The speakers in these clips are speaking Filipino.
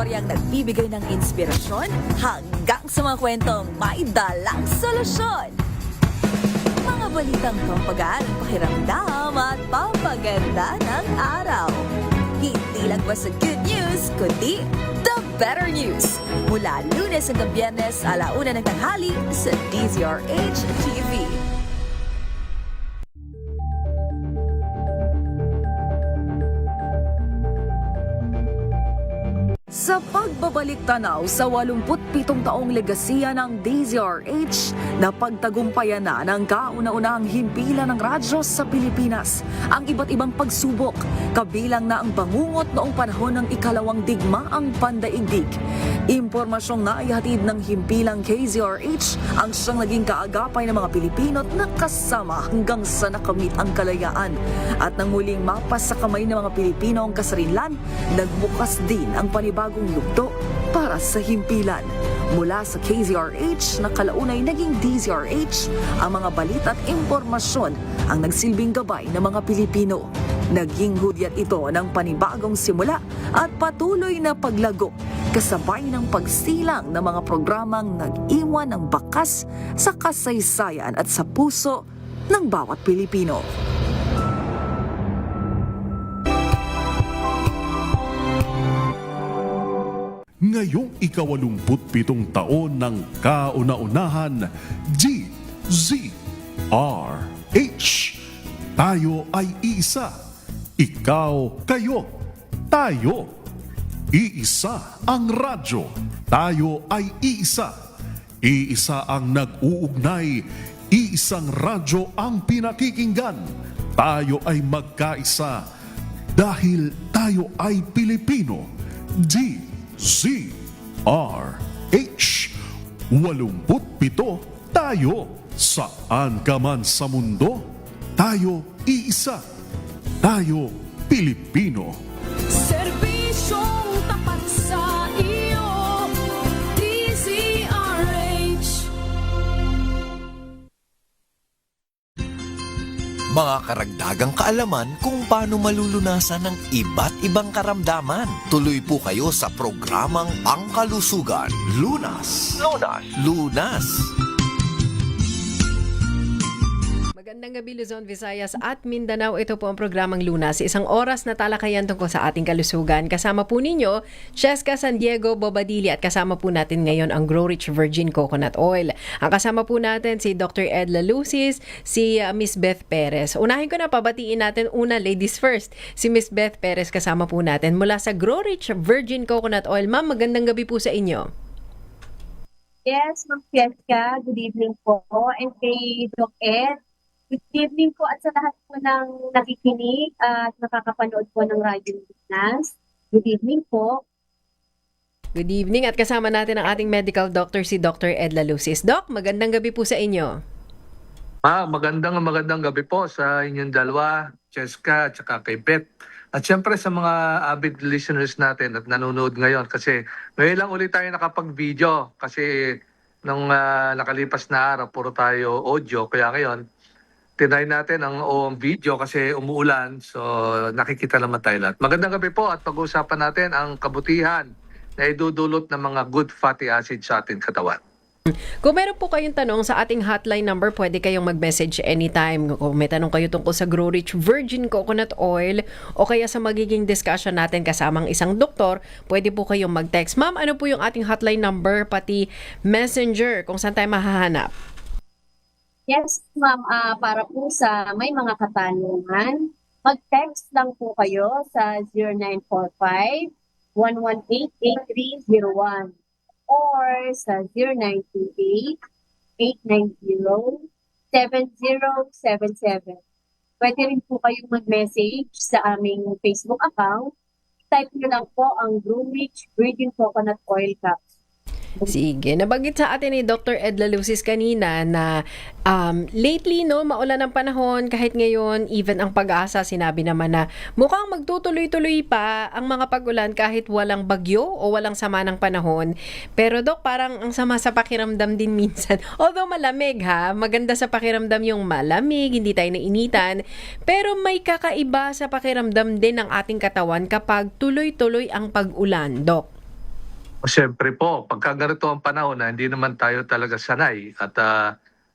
istoryang nagbibigay ng inspirasyon hanggang sa mga kwentong may dalang solusyon. Mga balitang pampagaan ang pakiramdam at pampaganda ng araw. Hindi lang ba sa good news, kundi the better news. Mula Lunes hanggang Biyernes, 1:00 ng tanghali sa DZRH TV. Sa pagbabalik tanaw sa 87 taong legasiya ng DZRH, napagtagumpayan na ng kauna-unahang himpilan ng radyo sa Pilipinas ang iba't ibang pagsubok, kabilang na ang bangungot noong panahon ng ikalawang digmaang pandaigdig. Impormasyong naihatid ng himpilang KZRH ang siyang naging kaagapay ng mga Pilipino at nakasama hanggang sa nakamit ang kalayaan. At nang muling mapas sa kamay ng mga Pilipino ang kasarinlan, nagbukas din ang panibagong yugto para sa himpilan. Mula sa KZRH na kalaunay naging DZRH, ang mga balita at impormasyon ang nagsilbing gabay ng mga Pilipino. Naging hudyat ito ng panibagong simula at patuloy na paglago, kasabay ng pagsilang ng mga programang nag-iwan ng bakas sa kasaysayan at sa puso ng bawat Pilipino. Ngayong ika-87 taon ng kauna-unahan, DZRH. Tayo ay iisa. Ikaw, kayo, tayo. Iisa ang radyo. Tayo ay iisa. Iisa ang nag-uugnay. Iisang radyo ang pinakikinggan. Tayo ay magkaisa dahil tayo ay Pilipino. DZRH. 87 tayo. Saan ka man sa mundo, tayo iisa. Tayo Pilipino. Serbisyong tapat sa iyo, DZRH. Mga karagdagang kaalaman kung paano malulunasan ng iba't ibang karamdaman. Tuloy po kayo sa programang Pangkalusugan. Lunas. Lunas. Magandang gabi Luzon, Visayas at Mindanao. Ito po ang programang Lunas. Isang oras na talakayan tungkol sa ating kalusugan. Kasama po ninyo, Cheska San Diego Bobadilla at kasama po natin ngayon ang Grow Rich Virgin Coconut Oil. Ang kasama po natin si Dr. Edla Lucis, si Miss Beth Perez. Unahin ko na pabatiin natin una, ladies first. Si Miss Beth Perez kasama po natin mula sa Grow Rich Virgin Coconut Oil. Ma'am, magandang gabi po sa inyo. Yes, Ma'am Cheska, good evening po. And kay Doc Ed, good evening po at sa lahat po ng nakikinig at nakakapanood po ng Radyo Lunas. Good evening po. Good evening at kasama natin ang ating medical doctor si Dr. Edla Lucis. Doc, magandang gabi po sa inyo. Magandang gabi po sa inyong dalawa, Cheska at saka kay Beth. At syempre sa mga avid listeners natin at nanonood ngayon kasi ngayon lang ulit tayo nakapag-video kasi nung nakalipas na araw puro tayo audio kaya ngayon tinry natin ang video kasi umuulan so nakikita naman tayo lahat. Magandang gabi po at pag-uusapan natin ang kabutihan na idudulot ng mga good fatty acid sa ating katawan. Kung meron po kayong tanong sa ating hotline number, pwede kayong mag-message anytime. Kung may tanong kayo tungkol sa Grow Rich Virgin Coconut Oil o kaya sa magiging discussion natin kasamang isang doktor, pwede po kayong mag-text. Ma'am, ano po yung ating hotline number pati messenger kung saan tayo mahahanap? Yes, Ma'am, para po sa may mga katanungan, mag-text lang po kayo sa 0945-118-8301 or sa 0928-890-7077. Pwede rin po kayong mag-message sa aming Facebook account. Type nyo lang po ang Grow Rich Virgin Coconut Oil Caps. Sige. Nabanggit sa atin ni Dr. Edla Lucis kanina na lately, no, maulan ang panahon. Kahit ngayon, even ang Pag-asa, sinabi naman na mukhang magtutuloy-tuloy pa ang mga pag-ulan kahit walang bagyo o walang sama ng panahon. Pero Dok, parang ang sama sa pakiramdam din minsan. Although malamig ha, maganda sa pakiramdam yung malamig, hindi tayo nainitan. Pero may kakaiba sa pakiramdam din ng ating katawan kapag tuloy-tuloy ang pag-ulan, Dok. Siyempre po, pagka ganito ang panahon na hindi naman tayo talaga sanay at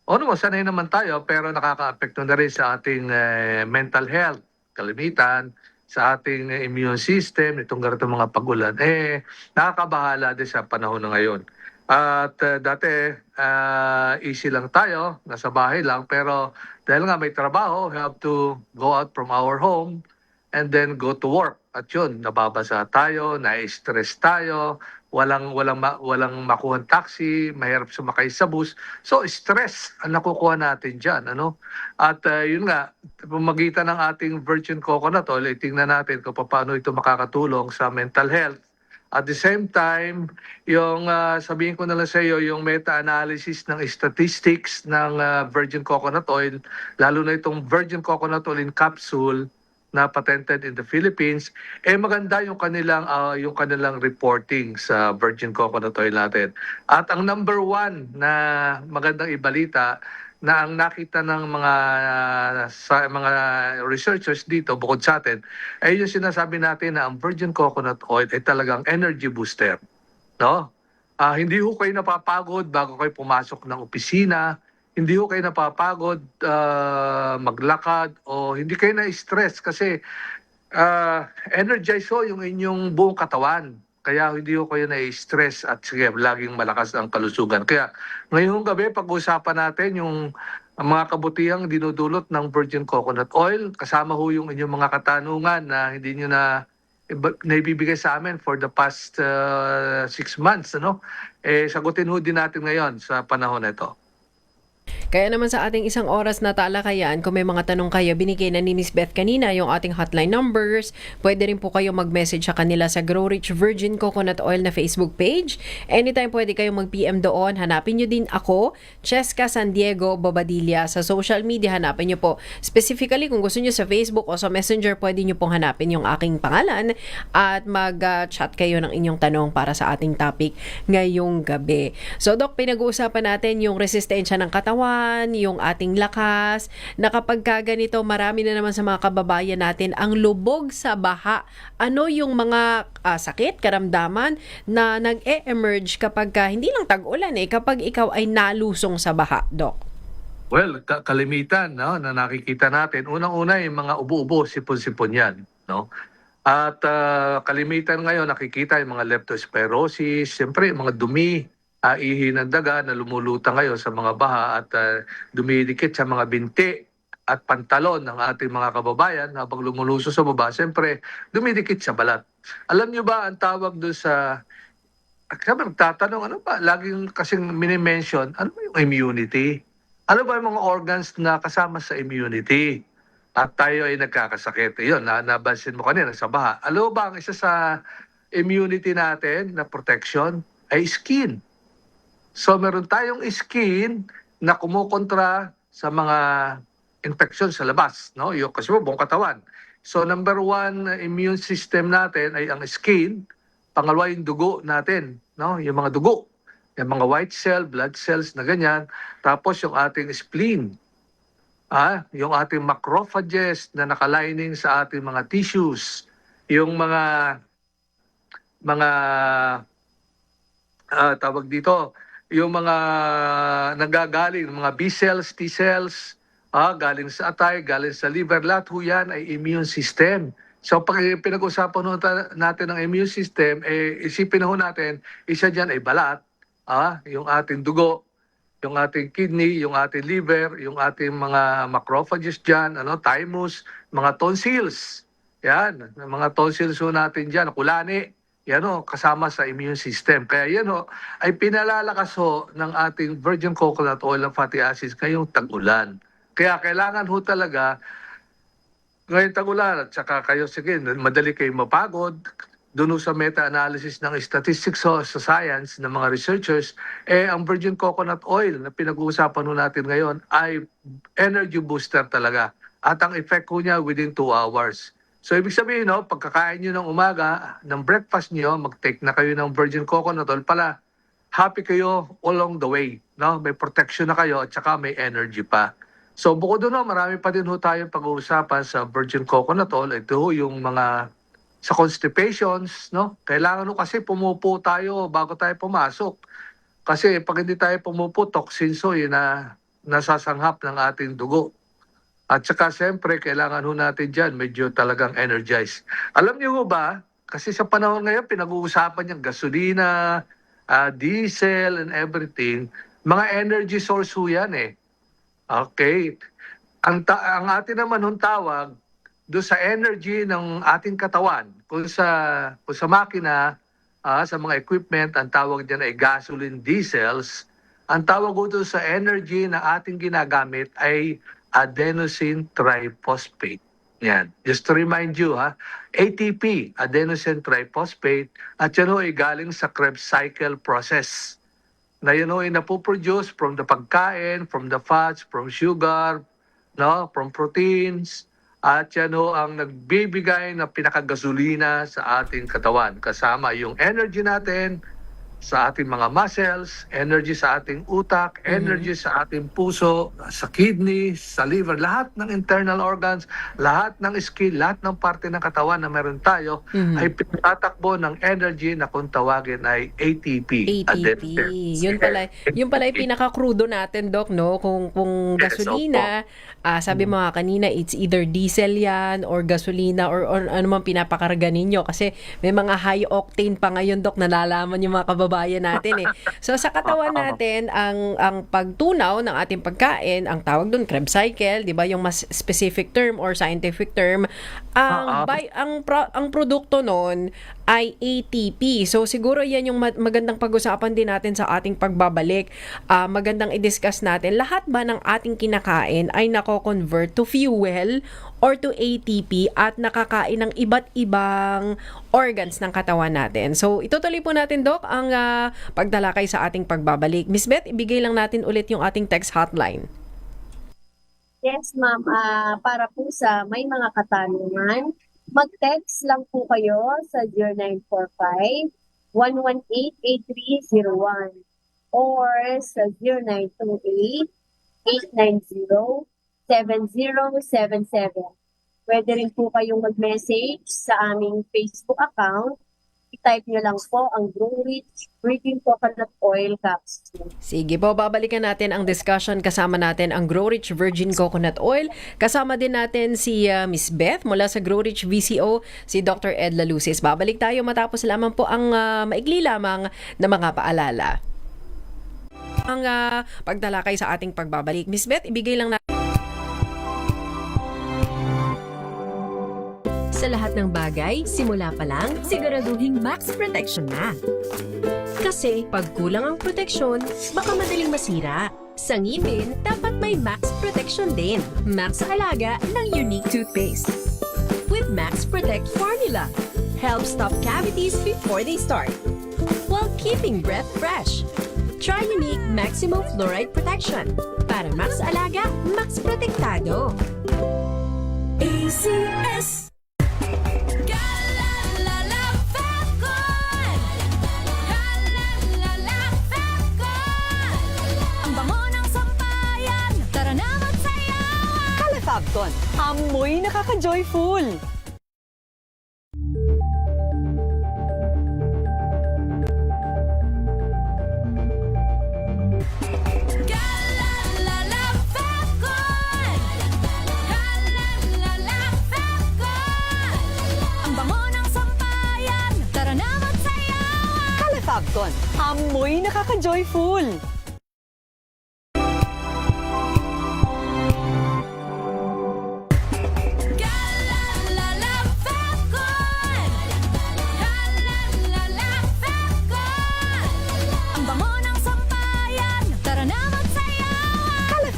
sanay naman tayo pero nakakaapekto na rin sa ating mental health, kalimitan, sa ating immune system, itong ganito mga pagulan, nakakabahala din sa panahon na ngayon. At dati, easy lang tayo, nasa bahay lang, pero dahil nga may trabaho, we have to go out from our home and then go to work. At yun, nababasa tayo, na-stress tayo, walang makuha taxi, mahirap sumakay sa bus. So stress ang nakukuha natin diyan, ano? At yun nga, pamagitan ng ating virgin coconut oil, tingnan natin kung paano ito makakatulong sa mental health. At the same time, yung sabihin ko na lang sa iyo, yung meta-analysis ng statistics ng virgin coconut oil, lalo na itong virgin coconut oil in capsule, na patented in the Philippines, maganda yung kanilang reporting sa virgin coconut oil natin. At ang number one na magandang ibalita na ang nakita ng mga researchers dito bukod sa atin ay yung sinasabi natin na ang virgin coconut oil ay talagang energy booster, no? Hindi ho kayo napapagod bago kayo pumasok ng opisina. Hindi ko kayo napapagod maglakad o hindi kayo na-stress kasi energize ho yung inyong buong katawan. Kaya hindi ko kayo na-stress at sige, laging malakas ang kalusugan. Kaya ngayong gabi, pag-uusapan natin yung mga kabutihang dinudulot ng virgin coconut oil. Kasama ho yung inyong mga katanungan na hindi nyo naibibigay sa amin for the past 6 months. Ano? Sagutin ho din natin ngayon sa panahon na ito. Kaya naman sa ating isang oras na talakayan, kung may mga tanong kayo, binigay na ni Miss Beth kanina yung ating hotline numbers. Pwede rin po kayo mag-message sa kanila sa Grow Rich Virgin Coconut Oil na Facebook page. Anytime pwede kayong mag-PM doon. Hanapin nyo din ako, Cheska San Diego Bobadilla. Sa social media, hanapin nyo po. Specifically, kung gusto nyo sa Facebook o sa Messenger, pwede nyo pong hanapin yung aking pangalan at mag-chat kayo ng inyong tanong para sa ating topic ngayong gabi. So, Doc, pinag-uusapan natin yung resistensya ng katawan, yung ating lakas, na kapag ganito, marami na naman sa mga kababayan natin ang lubog sa baha. Ano yung mga sakit, karamdaman na nag-e-emerge kapag hindi lang tag-ulan kapag ikaw ay nalusong sa baha, Doc? Well, kalimitan no, na nakikita natin, unang-una yung mga ubo-ubo, sipon-sipon yan. No? At kalimitan ngayon, nakikita yung mga leptospirosis, siyempre yung mga dumi, ihi ng daga na lumulutang ngayon sa mga baha at dumidikit sa mga binti at pantalon ng ating mga kababayan habang lumuluso sa baba, siyempre dumidikit sa balat. Alam nyo ba ang tawag doon sa... Sabi, nagtatanong, ano ba? Laging kasing minimension, ano ba yung immunity? Ano ba yung mga organs na kasama sa immunity? At tayo ay nagkakasakit. Yun, nabansin mo kanina sa baha. Alam ba ang isa sa immunity natin na protection ay skin. So meron tayong skin na kumukontra sa mga infection sa labas, no? Yung kasi buong katawan. So number one immune system natin ay ang skin, pangalawa yung dugo natin, no? Yung mga dugo, yung mga white cell, blood cells na ganyan, tapos yung ating spleen. Yung ating macrophages na nakalining sa ating mga tissues, yung mga tawag dito, yung mga nagagaling, mga B cells, T cells, galing sa atay, galing sa liver, lahat ho yan ay immune system. So pag pinag-usapan natin ng immune system, isipin ho natin, isa dyan ay balat, yung ating dugo, yung ating kidney, yung ating liver, yung ating mga macrophages dyan, thymus, mga tonsils. Yan, mga tonsils ho natin dyan, kulani. Yan kasama sa immune system. Kaya yan ay pinalalakas ng ating virgin coconut oil ng fatty acids ngayong tag-ulan. Kaya kailangan ho talaga ngayong tag-ulan at saka kayo, sige, madali kayo mapagod. Doon sa meta-analysis ng statistics sa science ng mga researchers, ang virgin coconut oil na pinag-uusapan natin ngayon ay energy booster talaga. At ang effect ko niya within 2 hours. So, ibig sabihin, pagkakain nyo ng umaga, ng breakfast nyo, mag-take na kayo ng virgin coconut oil pala, happy kayo along the way. No? May protection na kayo at saka may energy pa. So, bukod doon, marami pa din tayong pag-uusapan sa virgin coconut oil. Ito yung mga sa constipations, no? Kailangan kasi pumupo tayo bago tayo pumasok. Kasi pag hindi tayo pumupo, toxins yun na nasasanghap ng ating dugo. At saka siyempre, kailangan natin dyan medyo talagang energized. Alam niyo ba, kasi sa panahon ngayon, pinag-uusapan yung gasolina, diesel and everything, mga energy source yan eh. Okay. Ang atin naman tawag do sa energy ng ating katawan. Kung sa makina, sa mga equipment, ang tawag diyan ay gasoline diesels. Ang tawag doon sa energy na ating ginagamit ay adenosine triphosphate. Yan. Just to remind you, ATP, adenosine triphosphate, at yan ay galing sa Krebs cycle process. Na yun ay napoproduce from the pagkain, from the fats, from sugar, no, from proteins, at yan ang nagbibigay na pinakagasolina sa ating katawan. Kasama yung energy natin sa ating mga muscles, energy sa ating utak, energy sa ating puso, sa kidney, sa liver, lahat ng internal organs, lahat ng skin, lahat ng parte ng katawan na meron tayo ay pinatakbo ng energy na kung tawagin ay ATP. ATP. Yun pala yung pinaka-crudo natin, Doc, no? Kung Yes, gasolina, sabi mo nga kanina, it's either diesel yan or gasolina or ano man pinapakarga ninyo. Kasi may mga high octane pa ngayon, Doc, nalalaman yung mga kababayan natin eh. So sa katawan natin, ang pagtunaw ng ating pagkain, ang tawag doon Krebs cycle, 'di ba? Yung mas specific term or scientific term, ang produkto noon ay ATP. So siguro yan yung magandang pag-usapan din natin sa ating pagbabalik. Magandang i-discuss natin, lahat ba ng ating kinakain ay nako-convert to fuel or to ATP at nakakain ng iba't ibang organs ng katawan natin. So itutuloy po natin, Doc, ang pagdalakay sa ating pagbabalik. Miss Beth, ibigay lang natin ulit yung ating text hotline. Yes, ma'am. Para po sa may mga katanungan, mag-text lang po kayo sa 0945-118-8301 or sa 0928-890-7077. Pwede rin po kayong mag-message sa aming Facebook account. I-type nyo lang po ang Grow Rich Virgin Coconut Oil Capsule. Sige po, babalikan natin ang discussion. Kasama natin ang Grow Rich Virgin Coconut Oil. Kasama din natin si Miss Beth mula sa Grow Rich VCO, si Dr. Edla Lucis. Babalik tayo matapos lamang po ang maigli lamang na mga paalala. Ang pagdalakay sa ating pagbabalik. Miss Beth, ibigay lang natin. Sa lahat ng bagay, simula pa lang, siguraduhing max protection na. Kasi pag kulang ang proteksyon, baka madaling masira. Sa ngipin, dapat may max protection din. Max Alaga ng Unique Toothpaste. With Max Protect Formula, help stop cavities before they start, while keeping breath fresh. Try Unique Maximum Fluoride Protection. Para Max Alaga, Max Protektado. ACS. Fabcon, amoy nakaka-joyful! Ang bango ng sampayan, tara na magsayawan. Kala Fabcon, amoy nakaka-joyful!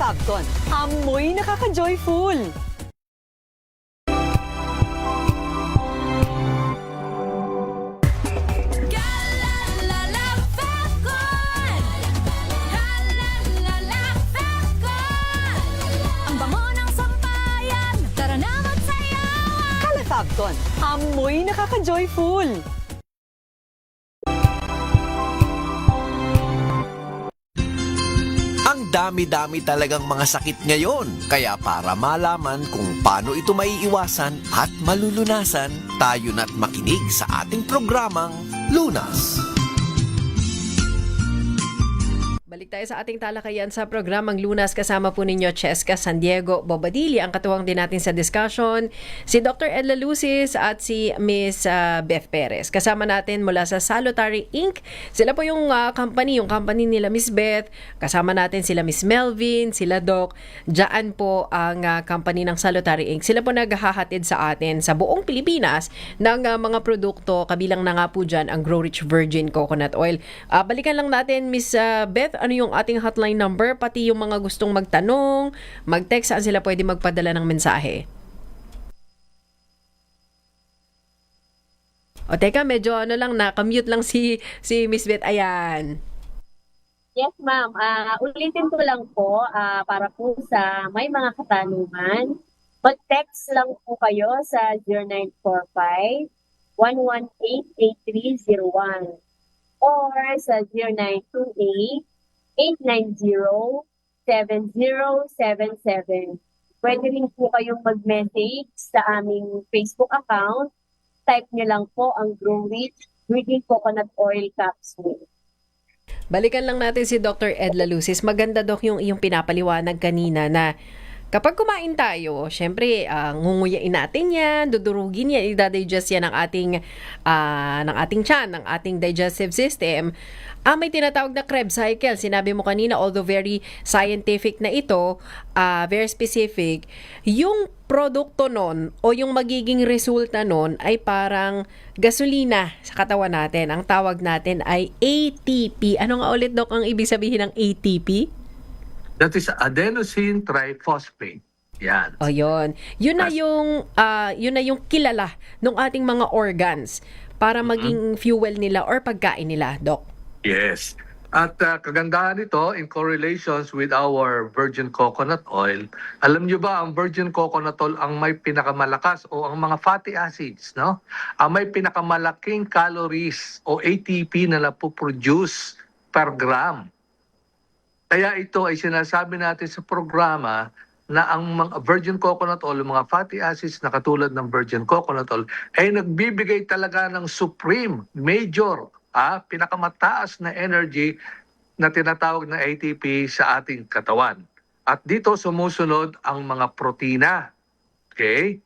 Fabcon, amoy nakaka-joyful! Ang bango ng sampayan, tara na magsayawan. Kala Fabcon, amoy nakaka-joyful! Ang dami-dami talagang mga sakit ngayon. Kaya para malaman kung paano ito maiiwasan at malulunasan, tayo na't makinig sa ating programang Lunas. Balik tayo sa ating talakayan sa programang Lunas. Kasama po ninyo Cheska San Diego Bobadilla. Ang katuwang din natin sa discussion, si Dr. Edla Lucis at si Miss Beth Perez. Kasama natin mula sa Salutary Inc. Sila po yung company nila Miss Beth. Kasama natin sila Miss Melvin, sila Doc. Diyan po ang company ng Salutary Inc. Sila po naghahatid sa atin sa buong Pilipinas ng mga produkto. Kabilang na nga po dyan ang Grow Rich Virgin Coconut Oil. Balikan lang natin Miss Beth, ano yung ating hotline number, pati yung mga gustong magtanong, mag-text, saan sila pwede magpadala ng mensahe? O teka, medyo nakamute lang si Miss Beth. Ayan. Yes, ma'am. Ulitin ko lang po, para po sa may mga katanungan, mag-text lang po kayo sa 0945-118-8301 or sa 0928-890-7077. Pwede rin po kayong mag-message sa aming Facebook account. Type nyo lang po ang Grow Rich Virgin Coconut Oil Capsule. Balikan lang natin si Dr. Edla Lucis. Maganda, Doc, yung pinapaliwanag kanina na kapag kumain tayo, syempre, ngunguyain natin yan, dudurugin yan, i-digest yan ng ating tiyan, ng ating digestive system. May tinatawag na Krebs cycle. Sinabi mo kanina, although very scientific na ito, very specific, yung produkto nun o yung magiging resulta nun ay parang gasolina sa katawan natin. Ang tawag natin ay ATP. Ano nga ulit, Doc, ang ibig sabihin ng ATP? That is adenosine triphosphate. Yan. O yun. Yun na yung kilala ng ating mga organs para maging fuel nila or pagkain nila, Doc. Yes. At kagandahan nito in correlations with our virgin coconut oil. Alam nyo ba ang virgin coconut oil ang may pinakamalakas o ang mga fatty acids, no? Ang may pinakamalaking calories o ATP na napoproduce per gram. Kaya ito ay sinasabi natin sa programa na ang mga virgin coconut oil, mga fatty acids na katulad ng virgin coconut oil, ay nagbibigay talaga ng supreme, major, pinakamataas na energy na tinatawag na ATP sa ating katawan. At dito sumusunod ang mga protina. Okay?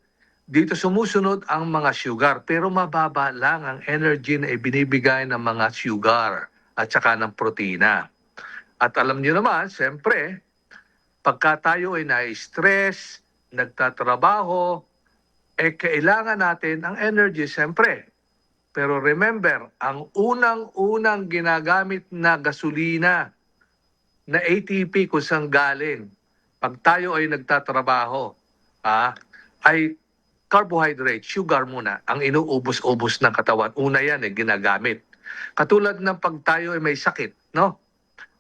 Dito sumusunod ang mga sugar, pero mababa lang ang energy na ibinibigay ng mga sugar at saka ng protina. At alam niyo naman, siyempre, pagka tayo ay na-stress, nagtatrabaho, kailangan natin ang energy, siyempre. Pero remember, ang unang-unang ginagamit na gasolina na ATP kung saan galing, pag tayo ay nagtatrabaho, ay carbohydrate, sugar muna, ang inuubos-ubos ng katawan. Una yan ginagamit. Katulad ng pag tayo ay may sakit, no?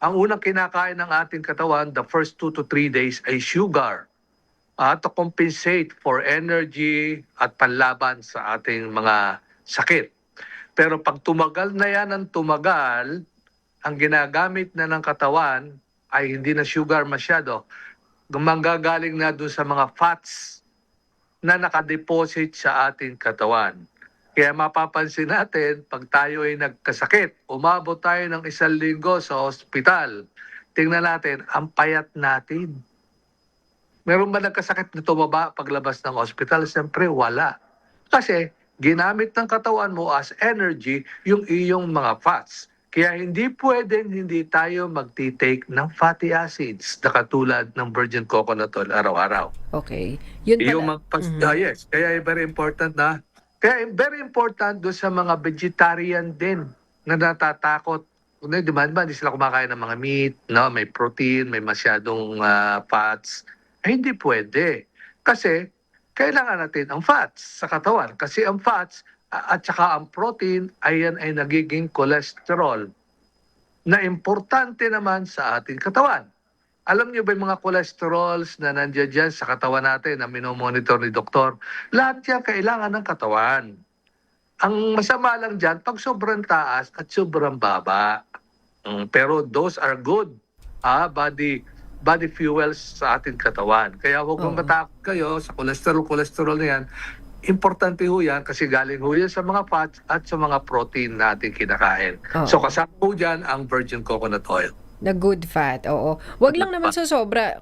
Ang unang kinakain ng ating katawan, the first 2 to 3 days ay sugar to compensate for energy at panlaban sa ating mga sakit. Pero pag tumagal na yan ang tumagal, ang ginagamit na ng katawan ay hindi na sugar masyado. Manggagaling na doon sa mga fats na nakadeposit sa ating katawan. Kaya mapapansin natin, pag tayo ay nagkasakit, umabot tayo ng 1 linggo sa ospital, tingnan natin, ang payat natin. Meron ba nagkasakit na tumaba paglabas ng ospital? Siyempre, wala. Kasi ginamit ng katawan mo as energy yung iyong mga fats. Kaya hindi pwedeng hindi tayo magtitake ng fatty acids na katulad ng virgin coconut oil araw-araw. Okay. Yun pala. Yung yes. Kaya very important na. Kaya very important doon sa mga vegetarian din na natatakot. Di ba, hindi sila kumakain ng mga meat, no? May protein, may masyadong fats. Hindi pwede. Kasi kailangan natin ang fats sa katawan. Kasi ang fats at saka ang protein ay nagiging cholesterol na importante naman sa ating katawan. Alam niyo ba yung mga cholesterols na nandiyan dyan sa katawan natin na minomonitor ni doktor? Lahat yan kailangan ng katawan. Ang masama lang dyan, pag sobrang taas at sobrang baba. Pero those are good body body fuels sa ating katawan. Kaya huwag mong matakot kayo sa cholesterol na yan. Importante ho yan kasi galing ho yan sa mga fats at sa mga protein na ating kinakain. Oo. So kasama po dyan ang virgin coconut oil. Na good fat, oo. Wag lang naman sa sobra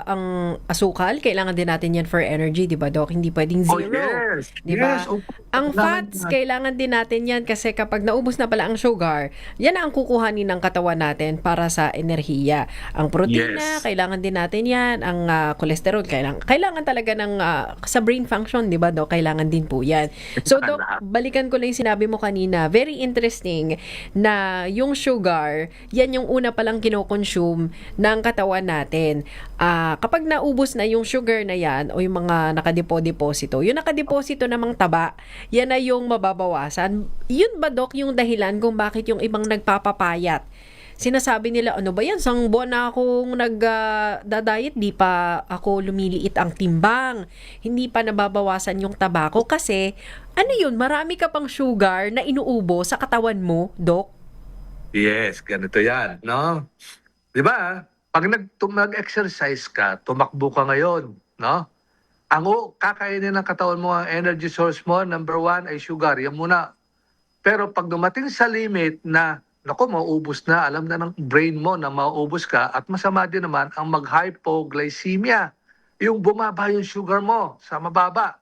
ang asukal. Kailangan din natin yan for energy, di ba, Doc? Hindi pwedeng zero. yes. Di ba? Yes. Oh, Ang fats, kailangan din natin yan kasi kapag naubos na pala ang sugar, yan ang kukuhanin ng katawan natin para sa enerhiya. Ang protina, Yes. kailangan din natin yan. Ang cholesterol, kailangan talaga ng sa brain function, di ba, Doc? Kailangan din po yan. So, Doc, balikan ko lang yung sinabi mo kanina. Very interesting na yung sugar, yan yung una palang kinoconsume ng katawan natin. Kapag naubos na yung sugar na yan o yung mga nakadeposito, yung nakadeposito namang taba, yan na yung mababawasan. Yun ba, Doc, yung dahilan kung bakit yung ibang nagpapapayat? Sinasabi nila, ano ba yan? Sang buwan na akong nag-diet, di pa ako lumiliit ang timbang. Hindi pa nababawasan yung tabako kasi, ano yun, marami ka pang sugar na inuubo sa katawan mo, Doc? Yes, ganito yan, no? Di ba? Pag nag-exercise ka, tumakbo ka ngayon, no? Kakainin ng katawan mo, ang energy source mo, number 1 ay sugar, yan muna. Pero pag dumating sa limit na, naku, mauubos na, alam na ng brain mo na mauubos ka, at masama din naman ang mag-hypoglycemia. Yung bumaba yung sugar mo sa mababa.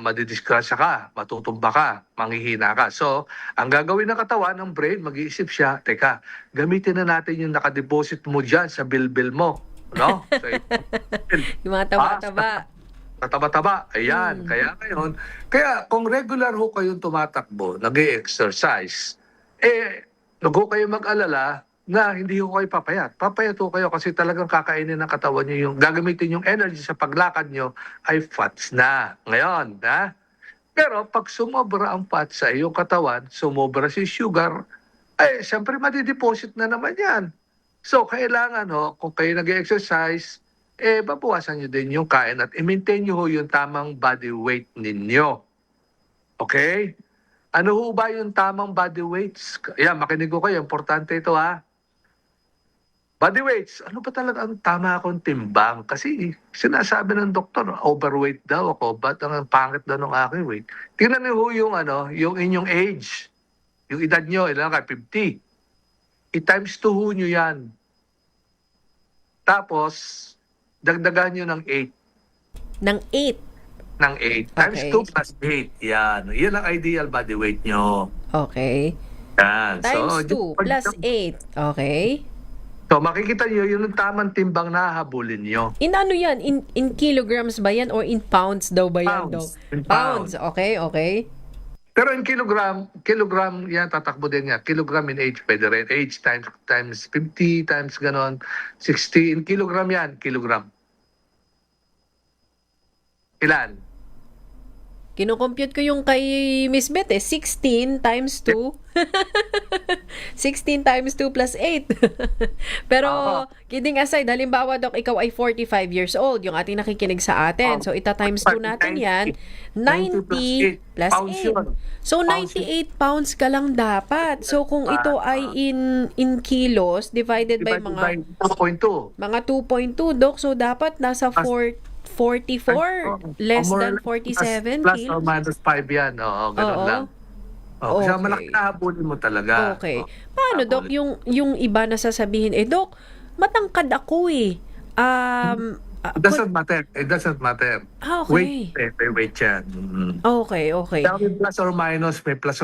Madidisgrasya ka, matutumba ka, manghihina ka. So, ang gagawin ng katawan, ng brain, mag-iisip siya, teka, gamitin na natin yung nakadeposit mo dyan sa bilbil mo. No? So, Yung mga taba-taba. Taba-taba, ayan. Kaya kung regular ho kayong tumatakbo, nag-exercise, wag ho kayo mag-alala na hindi ho kayo papayat. Papayat ho kayo kasi talagang kakainin ng katawan nyo gagamitin yung energy sa paglakad nyo ay fats na. Ngayon, ha? Pero pag sumobra ang fats sa iyong katawan, sumobra si sugar, siyempre madideposit na naman yan. So, kailangan kung kayo nag-exercise, babawasan nyo din yung kain at i-maintain nyo ho yung tamang body weight ninyo. Okay? Ano ho ba yung tamang body weights? Yan, makinig ko kayo. Importante ito, ha? Body weights, ano ba talaga ang tama akong timbang? Kasi sinasabi ng doktor, overweight daw ako. Ba't ang pangit daw ng aking weight? Tingnan niyo ho yung inyong age. Yung edad nyo, ilan ka? 50. I-times 2 ho nyo yan. Tapos, dagdagan nyo ng 8. Ng 8. Ng 8. Times Okay. 2 plus 8. Yan. Yan ang ideal body weight nyo. Okay. Yan. Times 2 plus 8. Okay. So, makikita nyo, yun ang tamang timbang na hahabulin nyo. In ano yan? In kilograms ba yan or in pounds daw ba yan, Doc? Pounds. In Pounds. Okay, okay. Pero in kilogram yan, tatakbo din nga. Kilogram in age, pwede rin. Age times 50, times ganon. 60, in kilogram yan, kilogram. Ilan? Kino-compute ko yung kay Miss Beth 16 times 2. 16 times 2 plus 8. Pero, kidding aside, halimbawa, Doc, ikaw ay 45 years old, yung ating nakikinig sa atin. So, ita-times 2 natin yan. 90 plus 8. So, 98 pounds ka lang dapat. So, kung ito ay in kilos, divided by mga 2.2. mga 2.2, Doc. So, dapat nasa 44, less than 47 plus kilos. or minus 5 yan. Oo, ganun Oo. lang. Oh, Okay. Kaya malaki na habulin mo talaga. Okay. Oh, Paano, Doc, yung iba na sasabihin, Doc, matangkad ako eh. It doesn't matter. It doesn't matter. Okay. Wait yan. Okay, okay. Kaya may plus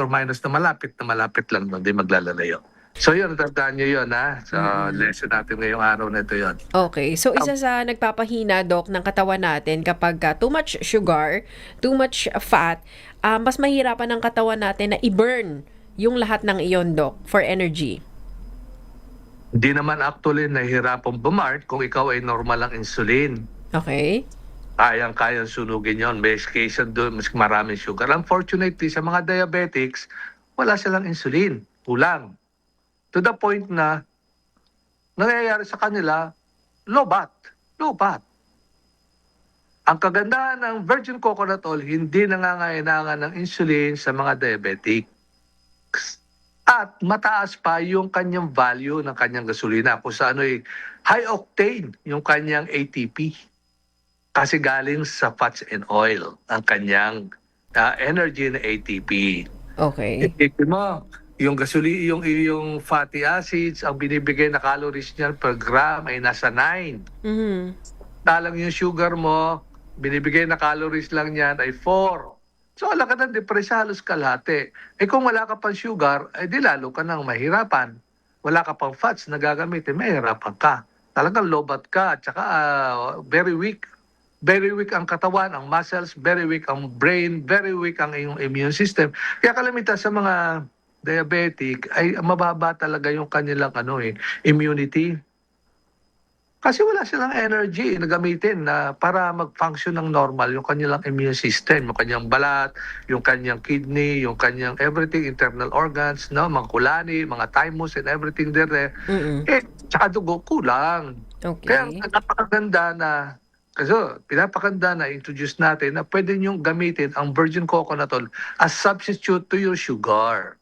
or minus na malapit lang doon. Di maglalalayo. So yun, tandaan nyo yun, ha? So, lesson natin ngayong araw na ito yun. Okay. So, isa sa nagpapahina, Doc, ng katawan natin kapag too much sugar, too much fat, mas mahirapan ng katawan natin na i-burn yung lahat ng iyon, Doc, for energy. Hindi naman actually nahihirapang bumart kung ikaw ay normal ang insulin. Okay? Kayang-kayang sunugin yon. May occasion doon, mas maraming sugar. Unfortunately, sa mga diabetics, wala silang insulin. Kulang. To the point na nangyayari sa kanila, low bat. Ang kagandahan ng virgin coconut oil, hindi nangangailangan ng insulin sa mga diabetics. At mataas pa yung kanyang value ng kanyang gasolina kung sa ano high octane yung kanyang ATP. Kasi galing sa fats and oil ang kanyang energy na ATP. Okay. Isipin mo, yung yung fatty acids, ang binibigay na calories niyan per gram ay nasa 9. Mhm. Talang yung sugar mo, binibigay na calories lang niyan ay 4. So, wala ka ng depresya, halos kalahati. Kung wala ka pang sugar, di lalo ka nang mahirapan. Wala ka pang fats na gagamitin, mahirapan ka. Talagang lobat ka, at saka very weak. Very weak ang katawan, ang muscles, very weak ang brain, very weak ang iyong immune system. Kaya kalimitan sa mga diabetic ay mababa talaga yung kanilang immunity. Kasi wala silang energy na gamitin na para mag-function ng normal yung kanilang immune system, yung kanyang balat, yung kanyang kidney, yung kanyang everything, internal organs, no, mga kulani, mga thymus and everything there. Mm-mm. Tsaka dugo kulang. Okay. Kaya napakaganda na, kasi pinapakaganda na introduce natin na pwede niyong gamitin ang virgin coconut oil as substitute to your sugar.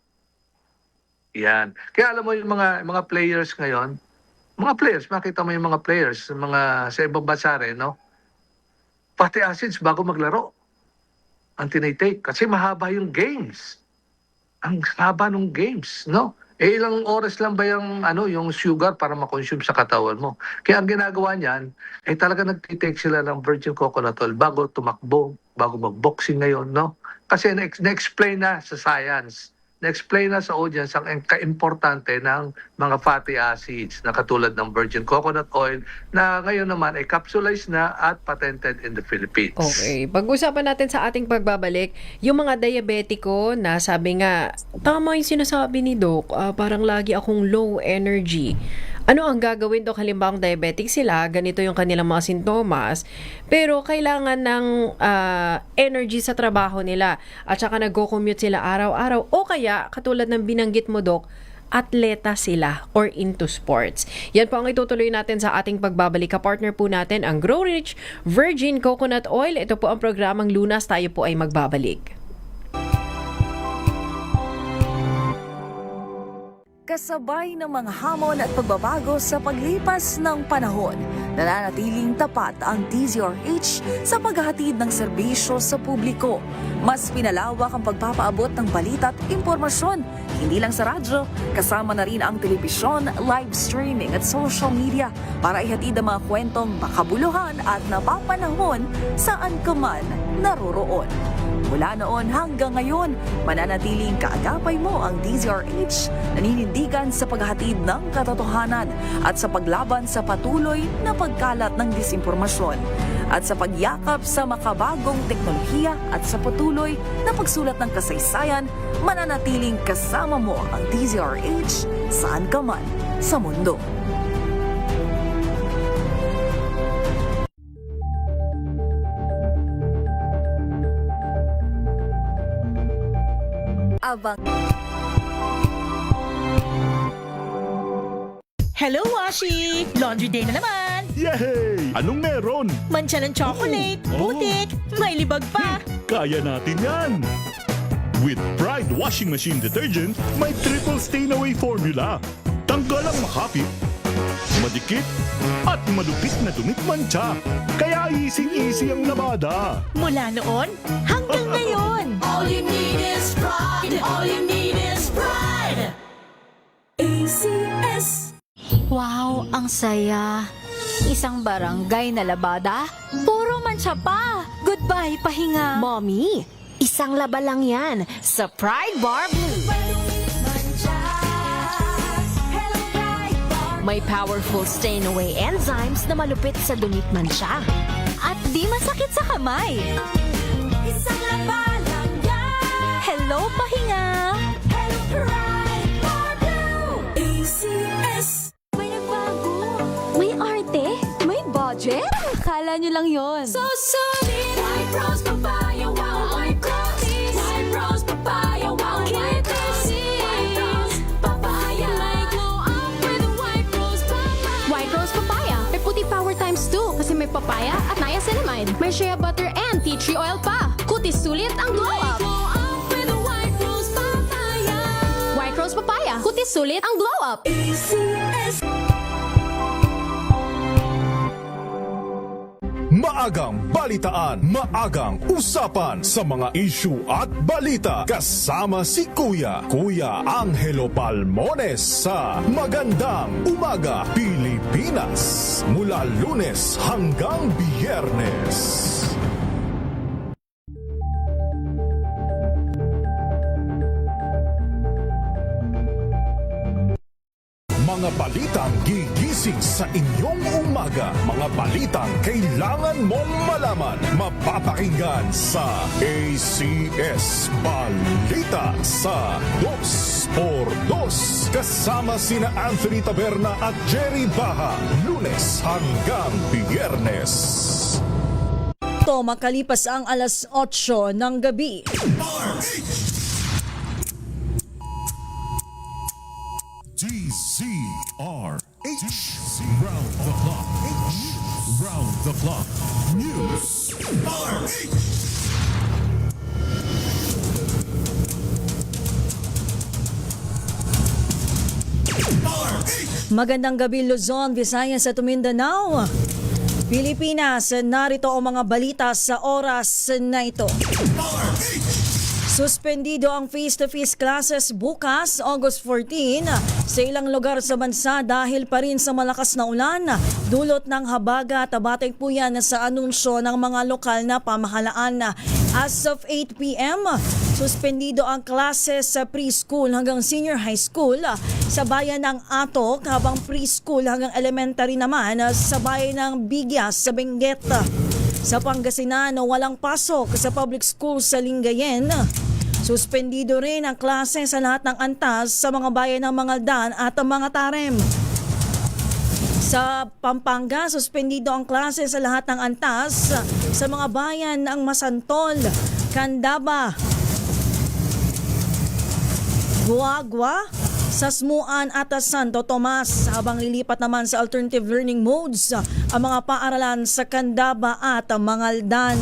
Yan. Kaya alam mo yung mga players ngayon, makita mo yung mga players, sa ibang bansa rin, no? Fatty acids bago maglaro ang tinitake kasi mahaba yung games. Ang haba ng games, no? Ilang oras lang ba yung sugar para ma-consume sa katawan mo? Kaya ang ginagawa niyan, talaga nagtitake sila ng virgin coconut oil bago tumakbo, bago mag-boxing ngayon, no? Kasi na-explain na sa science, na-explain na sa audience ang kaimportante ng mga fatty acids na katulad ng virgin coconut oil na ngayon naman ay capsulized na at patented in the Philippines. Okay. Pag-usapan natin sa ating pagbabalik, yung mga diabetiko na sabi nga, tama yung sinasabi ni Doc, parang lagi akong low energy. Ano ang gagawin Doc? Halimbawa, diabetic sila, ganito yung kanilang mga sintomas, pero kailangan ng energy sa trabaho nila at saka nag-commute sila araw-araw o kaya, katulad ng binanggit mo Doc, atleta sila or into sports. Yan po ang itutuloy natin sa ating pagbabalik. Ka-partner po natin ang Grow Rich Virgin Coconut Oil. Ito po ang programang Lunas. Tayo po ay magbabalik. Kasabay ng mga hamon at pagbabago sa paglipas ng panahon, nananatiling tapat ang DZRH sa paghahatid ng serbisyo sa publiko. Mas pinalawak ang pagpapaabot ng balita at impormasyon, hindi lang sa radyo, kasama na rin ang telebisyon, live streaming at social media para ihatid ang mga kwentong makabuluhan at napapanahon saan ka man naroroon. Mula noon hanggang ngayon, mananatiling kaagapay mo ang DZRH, naninindigan sa paghahatid ng katotohanan at sa paglaban sa patuloy na pagkalat ng disinformasyon at sa pagyakap sa makabagong teknolohiya at sa patuloy na pagsulat ng kasaysayan, mananatiling kasama mo ang DZRH saan ka man sa mundo. Abang Hello, Washi! Laundry day na naman! Yay! Anong meron? Mancha ng chocolate, Oh. putik, may libag pa! Kaya natin yan! With Pride Washing Machine Detergent, may triple stain-away formula. Tanggal ang makapit, madikit, at malupit na dumit mancha. Kaya easy-easy ang labada. Mula noon hanggang ngayon! All you need is pride. All you need is pride. ACS! Wow, ang saya. Isang barangay na labada, puro mancha pa. Goodbye, pahinga. Mommy, isang laba lang yan sa Pride Bar Blue. May powerful stain-away enzymes na malupit sa dumit mancha. At di masakit sa kamay. Isang laba lang yan. Hello, pahinga. Hello, Pride Bar Blue. ACS. May nagbago. May arte. May budget. Akala nyo lang yon. So solid. White Rose Papaya. Wow, White Rose. White Rose Papaya. Wow, White Rose. White Rose Papaya. May glow up with White Rose Papaya. White Rose Papaya. May puti power times 2 kasi may papaya at niacinamide. May shea butter and tea tree oil pa. Kutis sulit ang glow up. Glow up with White Rose Papaya. White Rose Papaya. Kutis sulit ang glow up. Maagang balitaan, maagang usapan sa mga issue at balita. Kasama si Kuya Angelo Palmones sa Magandang Umaga Pilipinas. Mula Lunes hanggang Biyernes. Mga balitang gigising sa inyong umaga. Mga balitang kailangan mong malaman. Mapapakinggan sa ACS Balita sa 2x2. Kasama sina Anthony Taberna at Jerry Baha. Lunes hanggang Biyernes. To makalipas ang alas 8 ng gabi. DZRH Round the Clock. Round the Clock News. Magandang gabi Luzon, Visayas at Mindanao. Pilipinas, narito ang mga balita sa oras na ito. Suspendido ang face-to-face classes bukas, August 14, sa ilang lugar sa bansa dahil pa rin sa malakas na ulan, dulot ng habaga. Tabatay po yan sa anunsyo ng mga lokal na pamahalaan. As of 8 p.m., suspendido ang classes sa preschool hanggang senior high school sa bayan ng Atok, habang preschool hanggang elementary naman sa bayan ng Bigyas sa Benguet. Sa Pangasinan, walang pasok sa public school sa Lingayen. Suspendido rin ang klase sa lahat ng antas sa mga bayan ng Mangaldan at mga Tarem. Sa Pampanga, suspendido ang klase sa lahat ng antas sa mga bayan ng Masantol, Candaba, Guagua, Sasmuan at Santo Tomas, habang lilipat naman sa alternative learning modes ang mga paaralan sa Candaba at Mangaldan.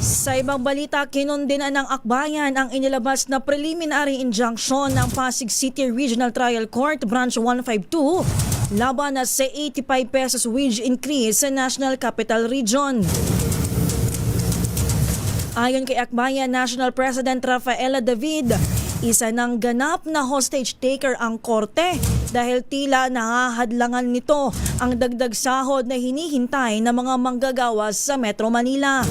Sa ibang balita, kinondenan ng Akbayan ang inilabas na preliminary injunction ng Pasig City Regional Trial Court Branch 152 laban sa 85 pesos wage increase sa National Capital Region. Ayon kay Akbayan National President Rafaela David, isa ng ganap na hostage taker ang korte dahil tila nahahadlangan nito ang dagdag sahod na hinihintay ng mga manggagawa sa Metro Manila.